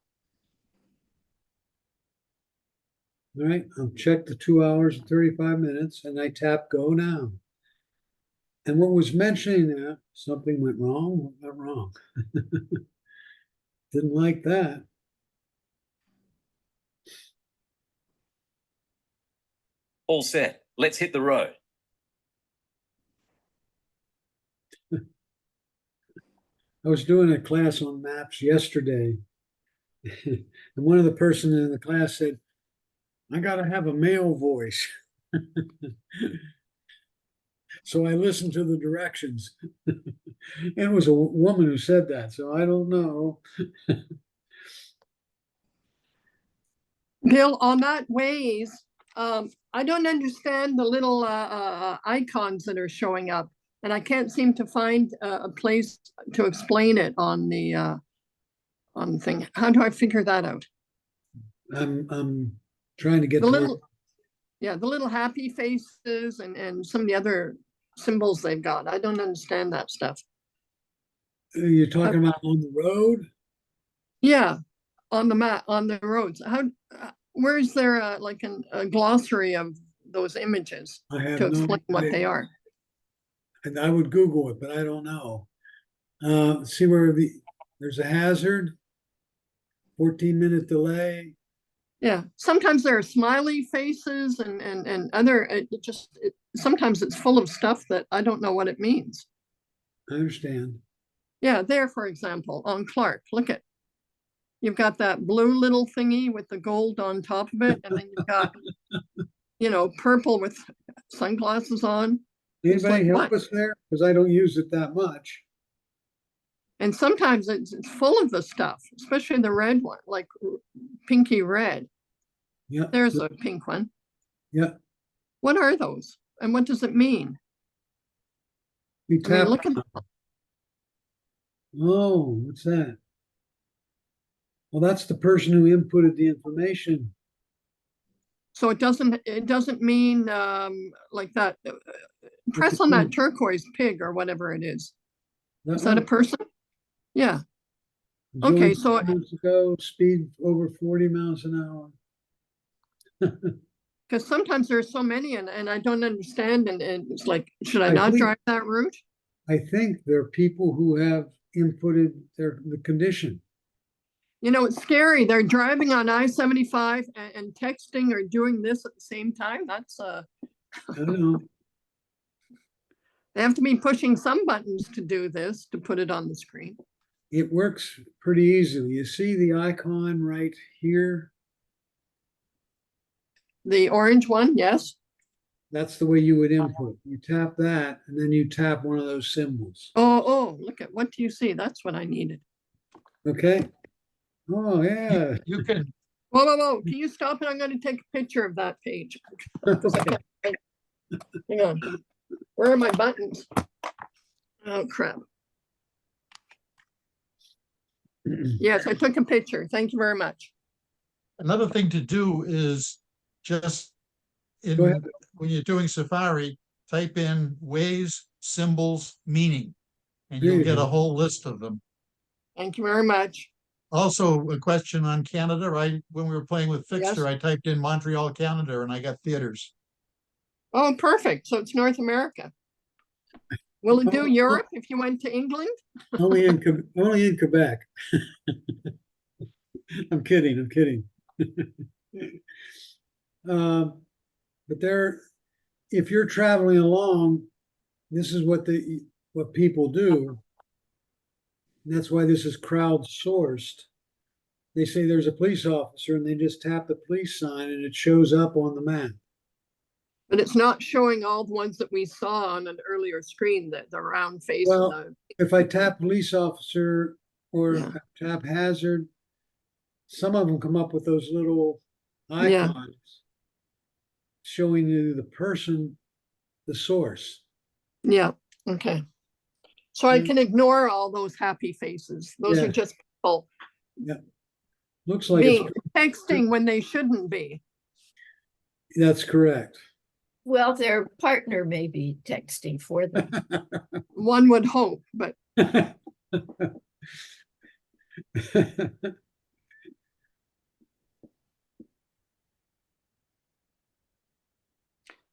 All right, I'll check the 2 hours and 35 minutes and I tap go now. And what was mentioning that something went wrong? What went wrong? Didn't like that. All set. Let's hit the road. I was doing a class on maps yesterday. And one of the persons in the class said, I got to have a male voice. So I listened to the directions. And it was a woman who said that. So I don't know. Bill, on that Waze, I don't understand the little icons that are showing up, and I can't seem to find a place to explain it on the thing. How do I figure that out? I'm trying to get The to little, yeah, the little happy faces and some of the other symbols they've got. I don't understand that stuff. You're talking about on the road? Yeah, on the map, on the roads. Where is there like a glossary of those images I have to no explain what idea. they are? And I would Google it, but I don't know. See where there's a hazard, 14-minute delay. Yeah, sometimes there are smiley faces and other, sometimes it's full of stuff that I don't know what it means. I understand. Yeah, there, for example, on Clark, look at, you've got that blue little thingy with the gold on top of it, and then you've got, purple with sunglasses on. It's Anybody like, help what? us there? Because I don't use it that much. And sometimes it's full of the stuff, especially the red one, like pinky red. Yeah. There's a pink one. Yeah. What are those? And what does it mean? You I mean, tap. look at, Oh, what's that? Well, that's the person who inputted the information. so it doesn't mean like that. Press on that turquoise pig or whatever it is. Is that a one? person? Yeah. Joined Okay, so 2 months ago, speed over 40 miles an hour. because sometimes there's so many and I don't understand and it's like, should I I not think- drive that route? I think there are people who have inputted the condition. It's scary. They're driving on I-75 and texting or doing this at the same time. That's I don't know. they have to be pushing some buttons to do this, to put it on the screen. It works pretty easily. You see the icon right here? The orange one, yes. That's the way you would input. You tap that, and then you tap one of those symbols. Oh, look at, what do you see? That's what I needed. Okay. Oh, yeah. You can, Whoa. Can you stop it? I'm going to take a picture of that page. 'Cause I Okay. can't- Hang on. Where are my buttons? Oh, crap. Yes, I took a picture. Thank you very much. another thing to do is just Go ahead. when you're doing Safari, type in Waze symbols meaning, and There you'll you get a go. whole list of them. Thank you very much. Also, a question on Canada, right? When we were playing with Fixter, Yes. I typed in Montreal, Canada, and I got theaters. Oh, perfect. So it's North America. Will it do Oh, Europe if you went to England? only in Quebec. I'm kidding. But if you're traveling along, this is what people do. And that's why this is crowdsourced. They say there's a police officer and they just tap the police sign and it shows up on the map. But it's not showing all the ones that we saw on an earlier screen, that the round face Well, and if I tap police officer or Yeah. tap hazard, some of them come up with those little Yeah. icons showing you the person, the source. Yeah, okay. So I Yeah. can ignore all those happy faces. Those are Yeah. just people Looks like it's, being texting when they shouldn't be. that's correct. Well, their partner may be texting for them. One would hope, but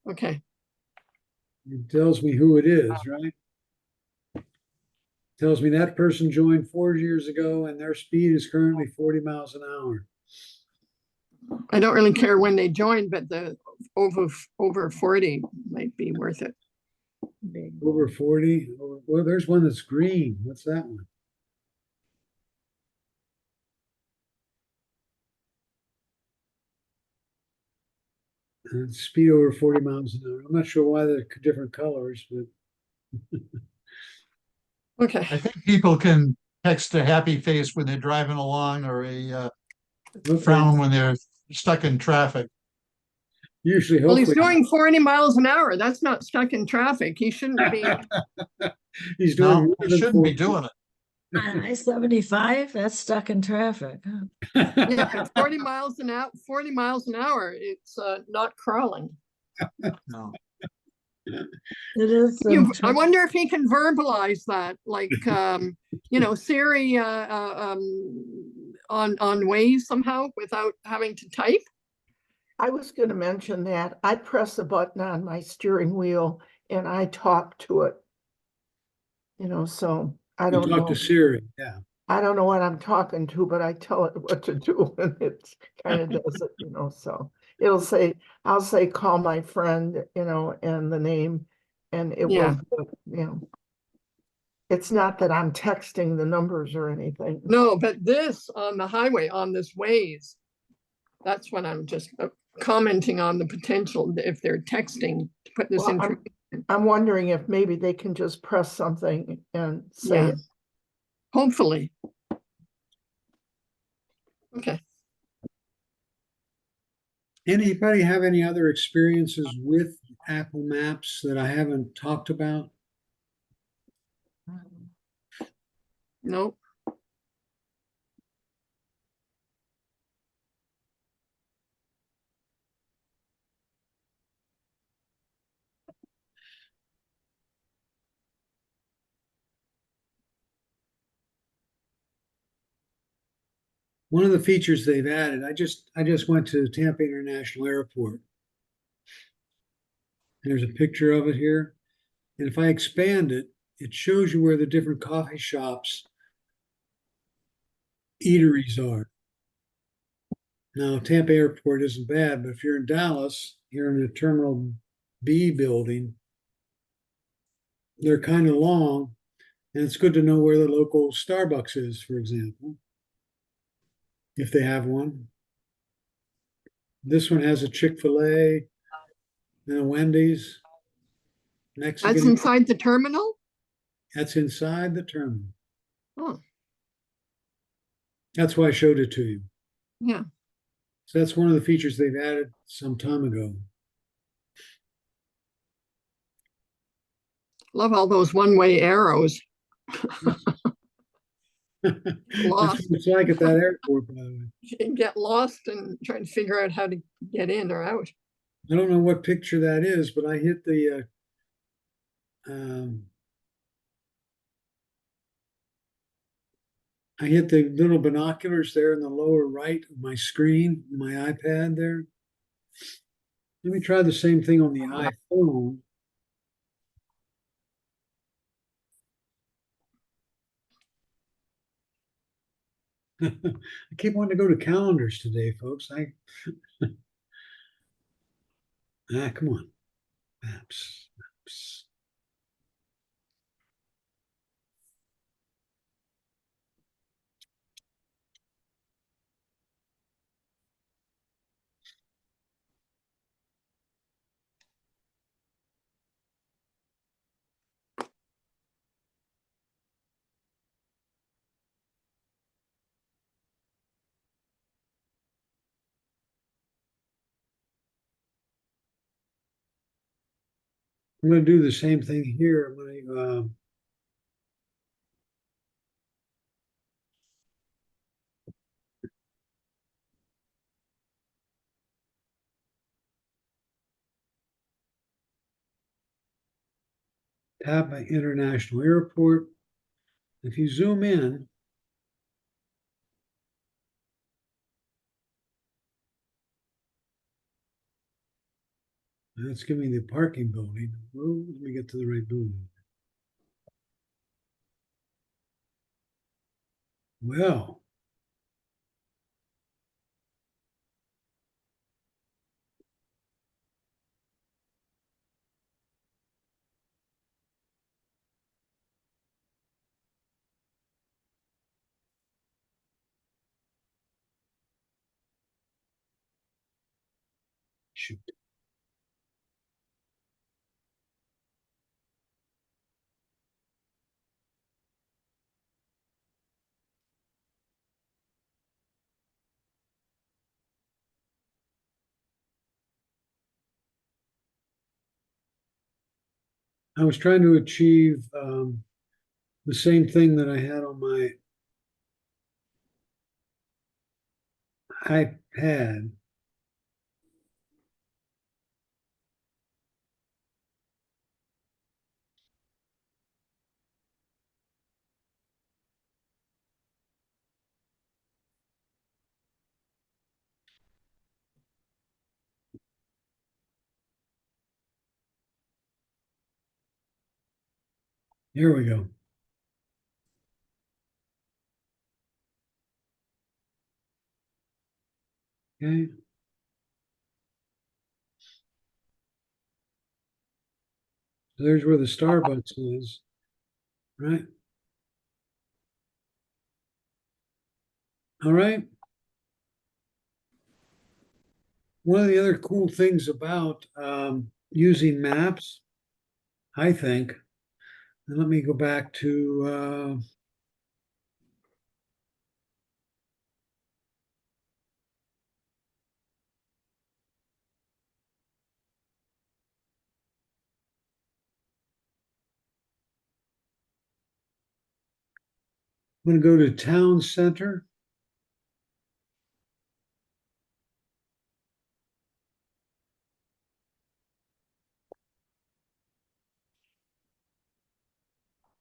okay. It tells me who it is, right? Tells me that person joined 4 years ago and their speed is currently 40 miles an hour. I don't really care when they join, but the over 40 might be worth it. Over 40. Well, there's one that's green. What's that one? Speed over 40 miles an hour. I'm not sure why they're different colors, but Okay. I think people can text a happy face when they're driving along or a okay. frown when they're stuck in traffic. Usually, Well, he's hopefully, doing 40 miles an hour. That's not stuck in traffic. He shouldn't be. he's doing No, more they than shouldn't be 40. doing it. On I-75, that's stuck in traffic. Huh? Yeah, but 40 miles an hour, 40 miles an hour, it's not crawling. No. It is. I wonder if he can verbalize that, like, Siri on Waze somehow without having to type. I was gonna mention that. I press a button on my steering wheel and I talk to it. So I You don't talk know. to Siri. Yeah. I don't know what I'm talking to, but I tell it what to do and it kind of does it, so it'll say, I'll say, call my friend, and the name, and it Yeah. will, it's not that I'm texting the numbers or anything. No, but this on the highway, on this Waze, that's when I'm just commenting on the potential if they're texting to put this Well, information. I'm wondering if maybe they can just press something and say Yeah. it. Hopefully. Okay. Anybody have any other experiences with Apple Maps that I haven't talked about? Nope. One of the features they've added, I just went to Tampa International Airport. There's a picture of it here. And if I expand it, it shows you where the different coffee shops, eateries are. Now, Tampa Airport isn't bad, but if you're in Dallas, you're in the Terminal B building, they're kind of long, and it's good to know where the local Starbucks is, for example, if they have one. This one has a Chick-fil-A and a Wendy's. That's Mexican, inside the terminal? that's inside the terminal. Oh, That's why I showed it to you. yeah. So that's one of the features they've added some time ago. Love all those one-way arrows. That's what Lost. it's like at that airport, by the way. You can get lost and try to figure out how to get in or out. I don't know what picture that is, but I hit the I hit the little binoculars there in the lower right of my screen, my iPad there. Let me try the same thing on the iPhone. I keep wanting to go to calendars today, folks. Come on. Maps. I'm going to do the same thing here. I'm going to Tapa International Airport. If you zoom in, that's giving me the parking building. Oh, let me get to the right building. Well, shoot. I was trying to achieve the same thing that I had on my iPad. Here we go. Okay. So there's where the Starbucks is, right? All right. One of the other cool things about using maps, I think, and let me go back to I'm going to go to town center.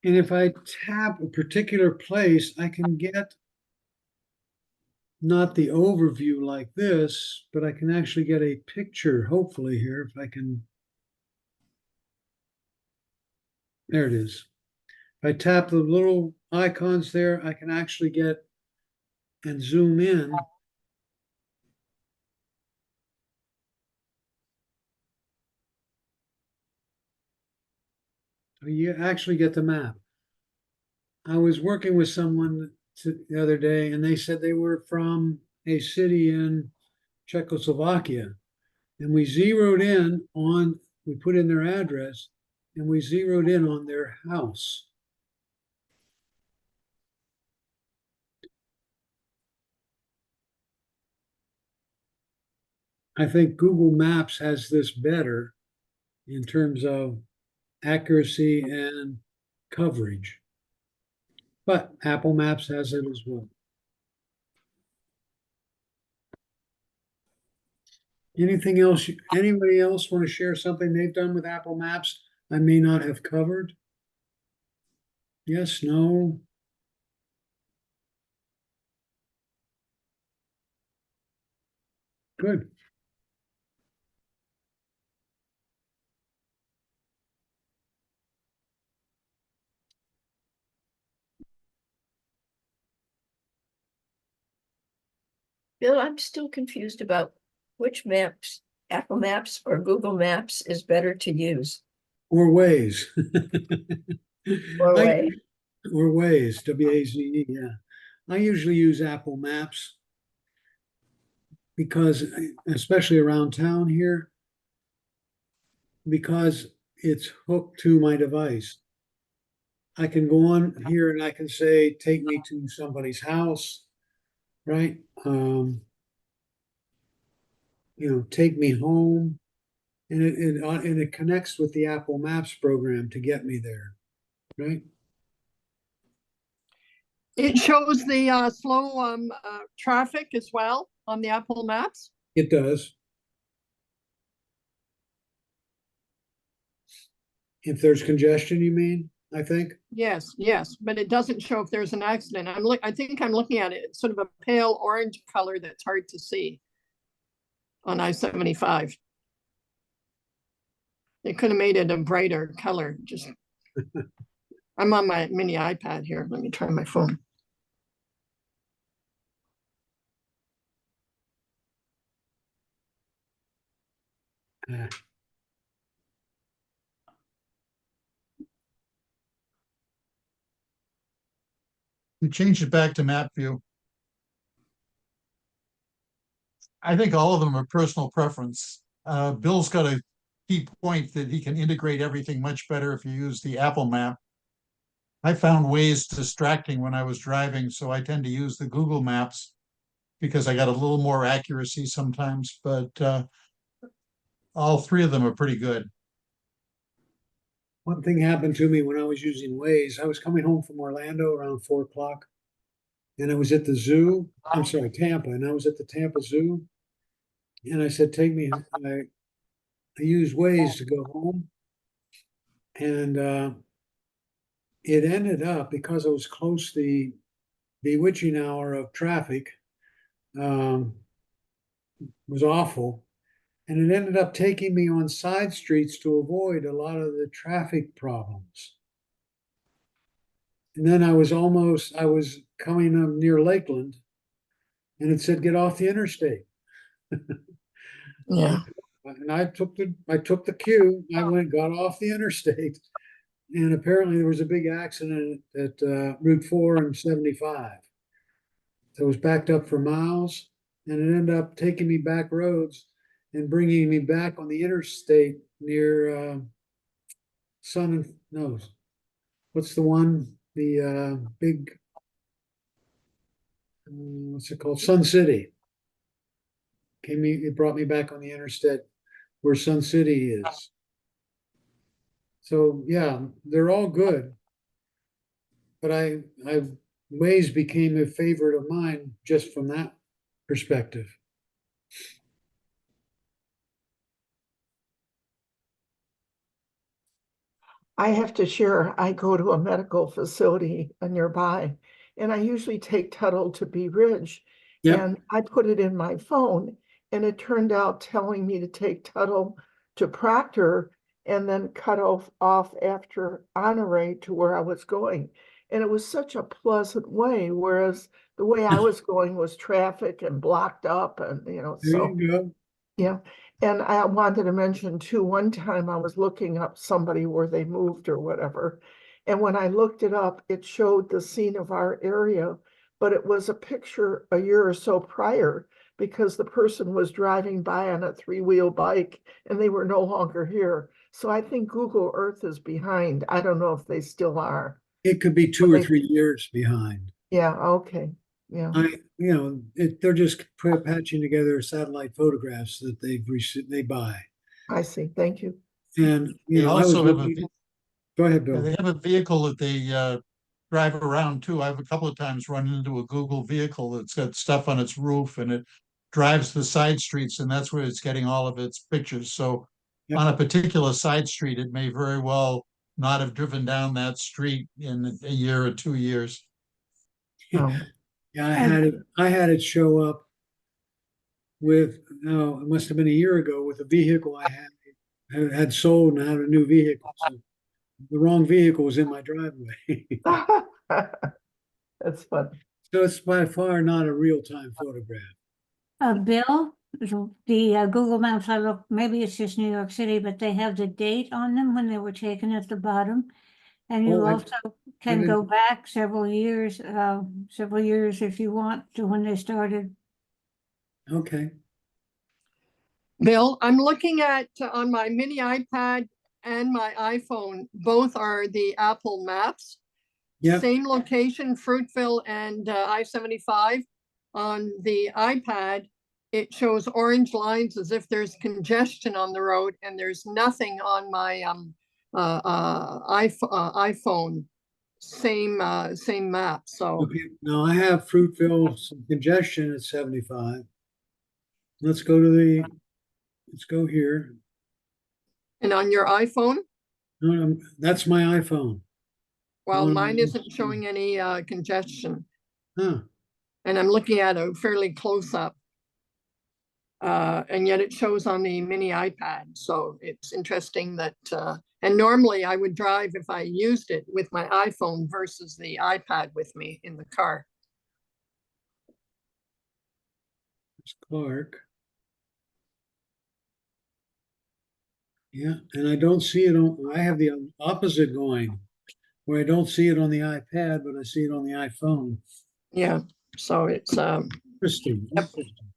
And if I tap a particular place, I can get not the overview like this, but I can actually get a picture, hopefully here, if I can. There it is. If I tap the little icons there, I can actually get and zoom in. So you actually get the map. I was working with someone the other day, and they said they were from a city in Czechoslovakia. And we zeroed in on, we put in their address, and we zeroed in on their house. I think Google Maps has this better in terms of accuracy and coverage, but Apple Maps has it as well. Anything else? Anybody else want to share something they've done with Apple Maps I may not have covered? Yes, no? Good. Bill, I'm still confused about which maps, Apple Maps or Google Maps is better to use. Or Waze. Or I- way. Or Waze, W-A-Z-E, yeah. I usually use Apple Maps because, especially around town here, because it's hooked to my device. I can go on here and I can say, take me to somebody's house, right? Take me home. And it connects with the Apple Maps program to get me there, right? It shows the slow traffic as well on the Apple Maps. It does. If there's congestion, you mean, I think? Yes, yes, but it doesn't show if there's an accident. I think I'm looking at it, it's sort of a pale orange color that's hard to see on I-75. They could have made it a brighter color, just. I'm on my mini iPad here. Let me try my phone. Uh, You changed it back to map view. I think all of them are personal preference. Bill's got a key point that he can integrate everything much better if you use the Apple Map. I found ways distracting when I was driving, so I tend to use the Google Maps because I got a little more accuracy sometimes, but all three of them are pretty good. One thing happened to me when I was using Waze. I was coming home from Orlando around 4 o'clock, and I was at the zoo. I'm sorry, Tampa, and I was at the Tampa Zoo. And I said, take me. I used Waze to go home, and it ended up because it was close the bewitching hour of traffic um, was awful. And it ended up taking me on side streets to avoid a lot of the traffic problems. And then I was coming up near Lakeland, and it said, get off the interstate. Yeah. And I took the cue. I got off the interstate, and apparently there was a big accident at Route 4 and 75. So it was backed up for miles, and it ended up taking me back roads and bringing me back on the interstate near no, what's the one? The big, what's it called? Sun City. It brought me back on the interstate where Sun City is. So yeah, they're all good. But Waze became a favorite of mine just from that perspective. I have to share, I go to a medical facility nearby, and I usually take Tuttle to Bee Ridge. Yep. And I put it in my phone, and it turned out telling me to take Tuttle to Proctor and then cut off after Honore to where I was going. And it was such a pleasant way, whereas the way I was going was traffic and blocked up, and There so. you go. Yeah, and I wanted to mention too, one time I was looking up somebody where they moved or whatever. And when I looked it up, it showed the scene of our area, but it was a picture a year or so prior because the person was driving by on a three-wheel bike and they were no longer here. So I think Google Earth is behind. I don't know if they still are. It could be 2 or 3 years behind. Yeah, okay, yeah. They're just patching together satellite photographs that they buy. I see, thank you. And They also have go ahead, yeah, Bill. they have a vehicle that they drive around too. I've a couple of times run into a Google vehicle that's got stuff on its roof and it drives the side streets, and that's where it's getting all of its pictures. So Yep. on a particular side street, it may very well not have driven down that street in a year or 2 years. Oh, Yeah, I had it show up with, no, it must have been a year ago, with a vehicle I had sold and I had a new vehicle. So the wrong vehicle was in my driveway. that's fun. So it's by far not a real-time photograph. Bill, the Google Maps I look, maybe it's just New York City, but they have the date on them when they were taken at the bottom. And you Oh, also can didn't- go back several years if you want to when they started. Okay. Bill, I'm looking at on my mini iPad and my iPhone, both are the Apple Maps. Yep. Same location, Fruitville and I-75. On the iPad, it shows orange lines as if there's congestion on the road, and there's nothing on my iPhone. Same map. So Okay. Now I have Fruitville, some congestion at 75. Let's go here. and on your iPhone, That's my iPhone. Well, on mine my isn't showing any congestion, Huh, and I'm looking at a fairly close up. And yet it shows on the mini iPad, so it's interesting that, and normally I would drive if I used it with my iPhone versus the iPad with me in the car. it's Clark. Yeah, and I don't see it on, I have the opposite going, where I don't see it on the iPad, but I see it on the iPhone. Yeah, so it's, Interesting, Yep. interesting.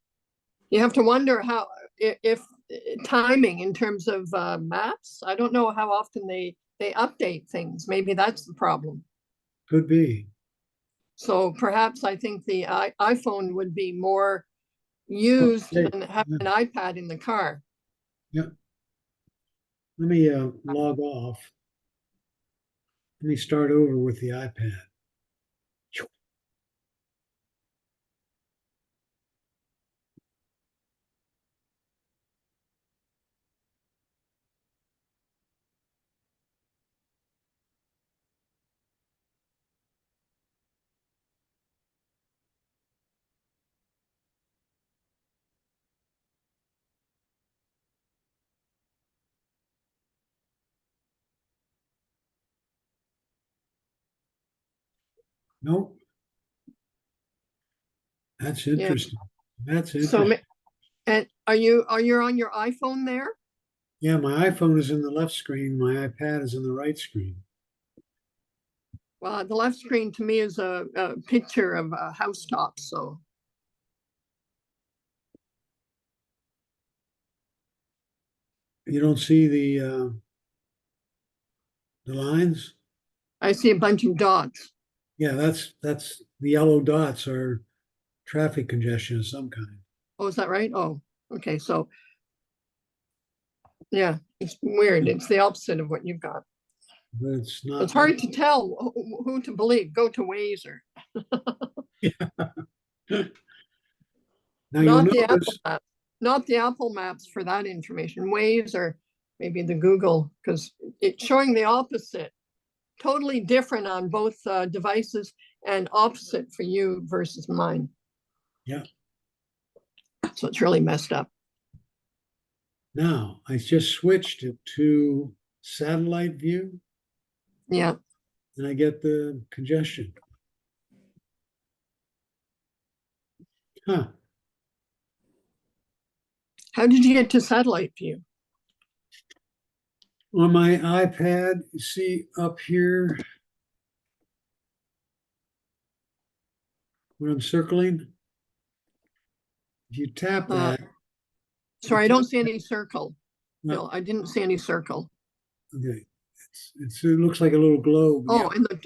you have to wonder how, if timing in terms of maps, I don't know how often they update things. Maybe that's the problem. Could be. So perhaps I think the iPhone would be more used Okay, than having yeah. an iPad in the car. Yep. Let me log off. Let me start over with the iPad. Nope. That's Yeah. interesting. That's So, interesting. and are you on your iPhone there? Yeah, my iPhone is in the left screen. My iPad is in the right screen. Well, the left screen to me is a picture of a housetop, so You don't see the lines? I see a bunch of dots. Yeah, that's the yellow dots are traffic congestion of some kind. Oh, is that right? Oh, okay, so yeah, it's weird. It's the opposite of what you've got. But it's not. It's hard to tell who to believe. Go to Waze or Now you'll not the Apple notice, Maps, not the Apple Maps for that information. Waze or maybe the Google, because it's showing the opposite. Totally different on both devices and opposite for you versus mine. yeah. So it's really messed up. Now I just switched it to satellite view Yeah. and I get the congestion. Huh. How did you get to satellite view? On my iPad, you see up here when I'm circling, if you tap that, Sorry, I don't see any circle. no, Bill, I didn't see any circle. okay, it looks like a little globe. Oh, in the,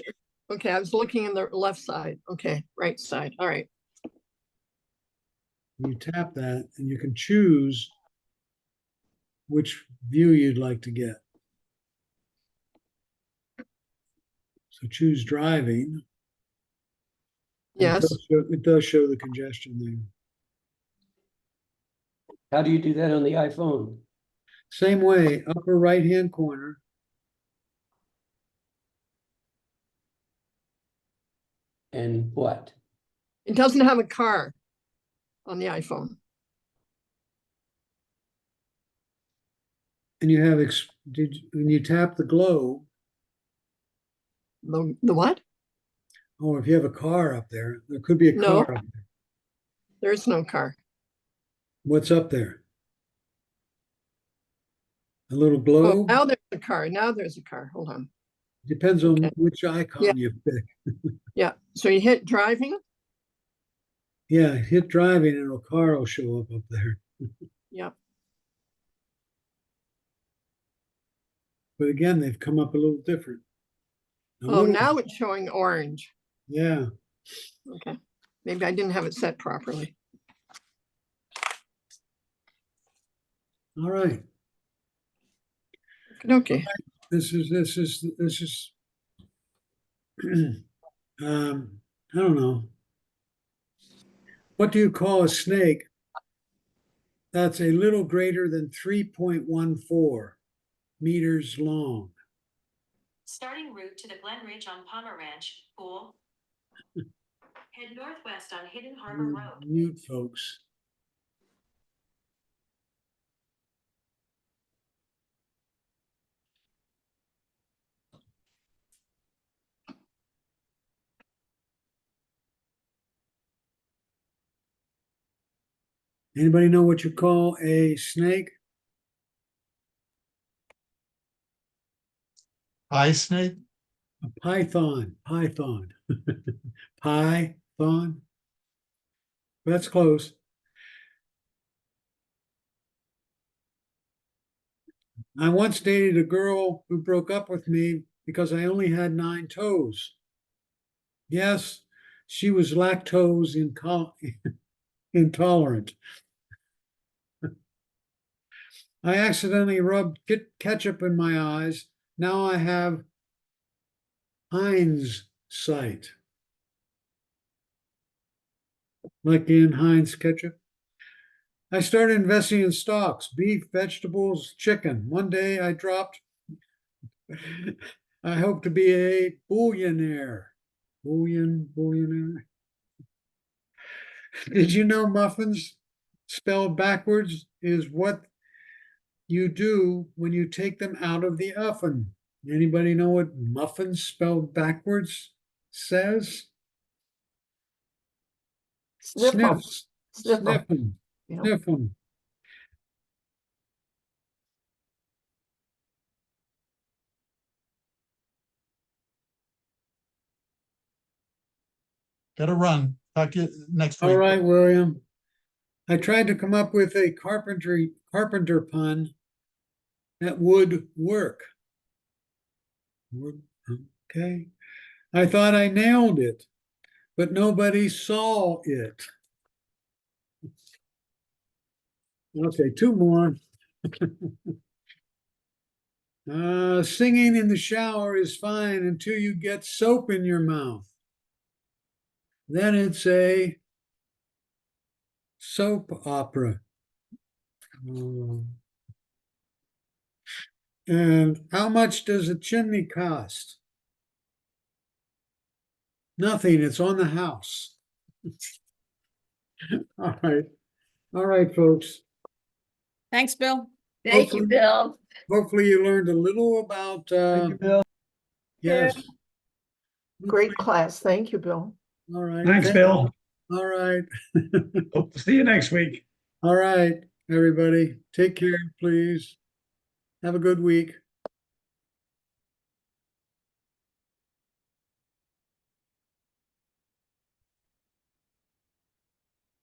okay, I was looking in the left side. Okay, right side. All right. You tap that and you can choose which view you'd like to get. So choose driving. Yes. It does show the congestion there. How do you do that on the iPhone? Same way, upper right-hand corner, And what? It doesn't have a car on the iPhone. and you have, when you tap the globe, The what? or if you have a car up there, there could be a No. car up there. There is no car. What's up there? A little Oh, globe? now there's a car. Now there's a car. Hold on. Depends on Okay. which icon Yeah. you pick. Yeah. So you hit driving. Yeah, hit driving and a car will show up there. Yeah. But again, they've come up a little different. A Oh, little, now it's showing orange. yeah. Okay. Maybe I didn't have it set properly. All right. Okay. This is I don't know. What do you call a snake that's a little greater than 3.14 meters long? Starting route to the Glen Ridge on Palmer Ranch, Pool. Head northwest on Hidden Harbor Road. Mute, folks. Anybody know what you call a snake? Eye snake? A python. Python. Python. That's close. I once dated a girl who broke up with me because I only had 9 toes. Yes, she was lactose intolerant. I accidentally rubbed ketchup in my eyes. Now I have Heinz sight. Like in Heinz ketchup. I started investing in stocks, beef, vegetables, chicken. One day I dropped, I hope to be a billionaire. Billionaire. Did you know muffins spelled backwards is what you do when you take them out of the oven? Anybody know what muffins spelled backwards says? Sniff 'em. Sniffs. Sniff 'em. Sniff 'em. Yeah. Sniff 'em. Gotta run. Talk to you next All week. right, William. I tried to come up with a carpenter pun that would work. Okay. I thought I nailed it, but nobody saw it. Okay, 2 more. Singing in the shower is fine until you get soap in your mouth. Then it's a soap opera. And how much does a chimney cost? Nothing, it's on the house. All right. All right, folks. Thanks, Bill. Thank you, Bill. Hopefully you learned a little about, Bill. yes. Great class. Thank you, Bill. All right. Thanks, Bill. All right. Hope to see you next week. All right, everybody. Take care, please. Have a good week.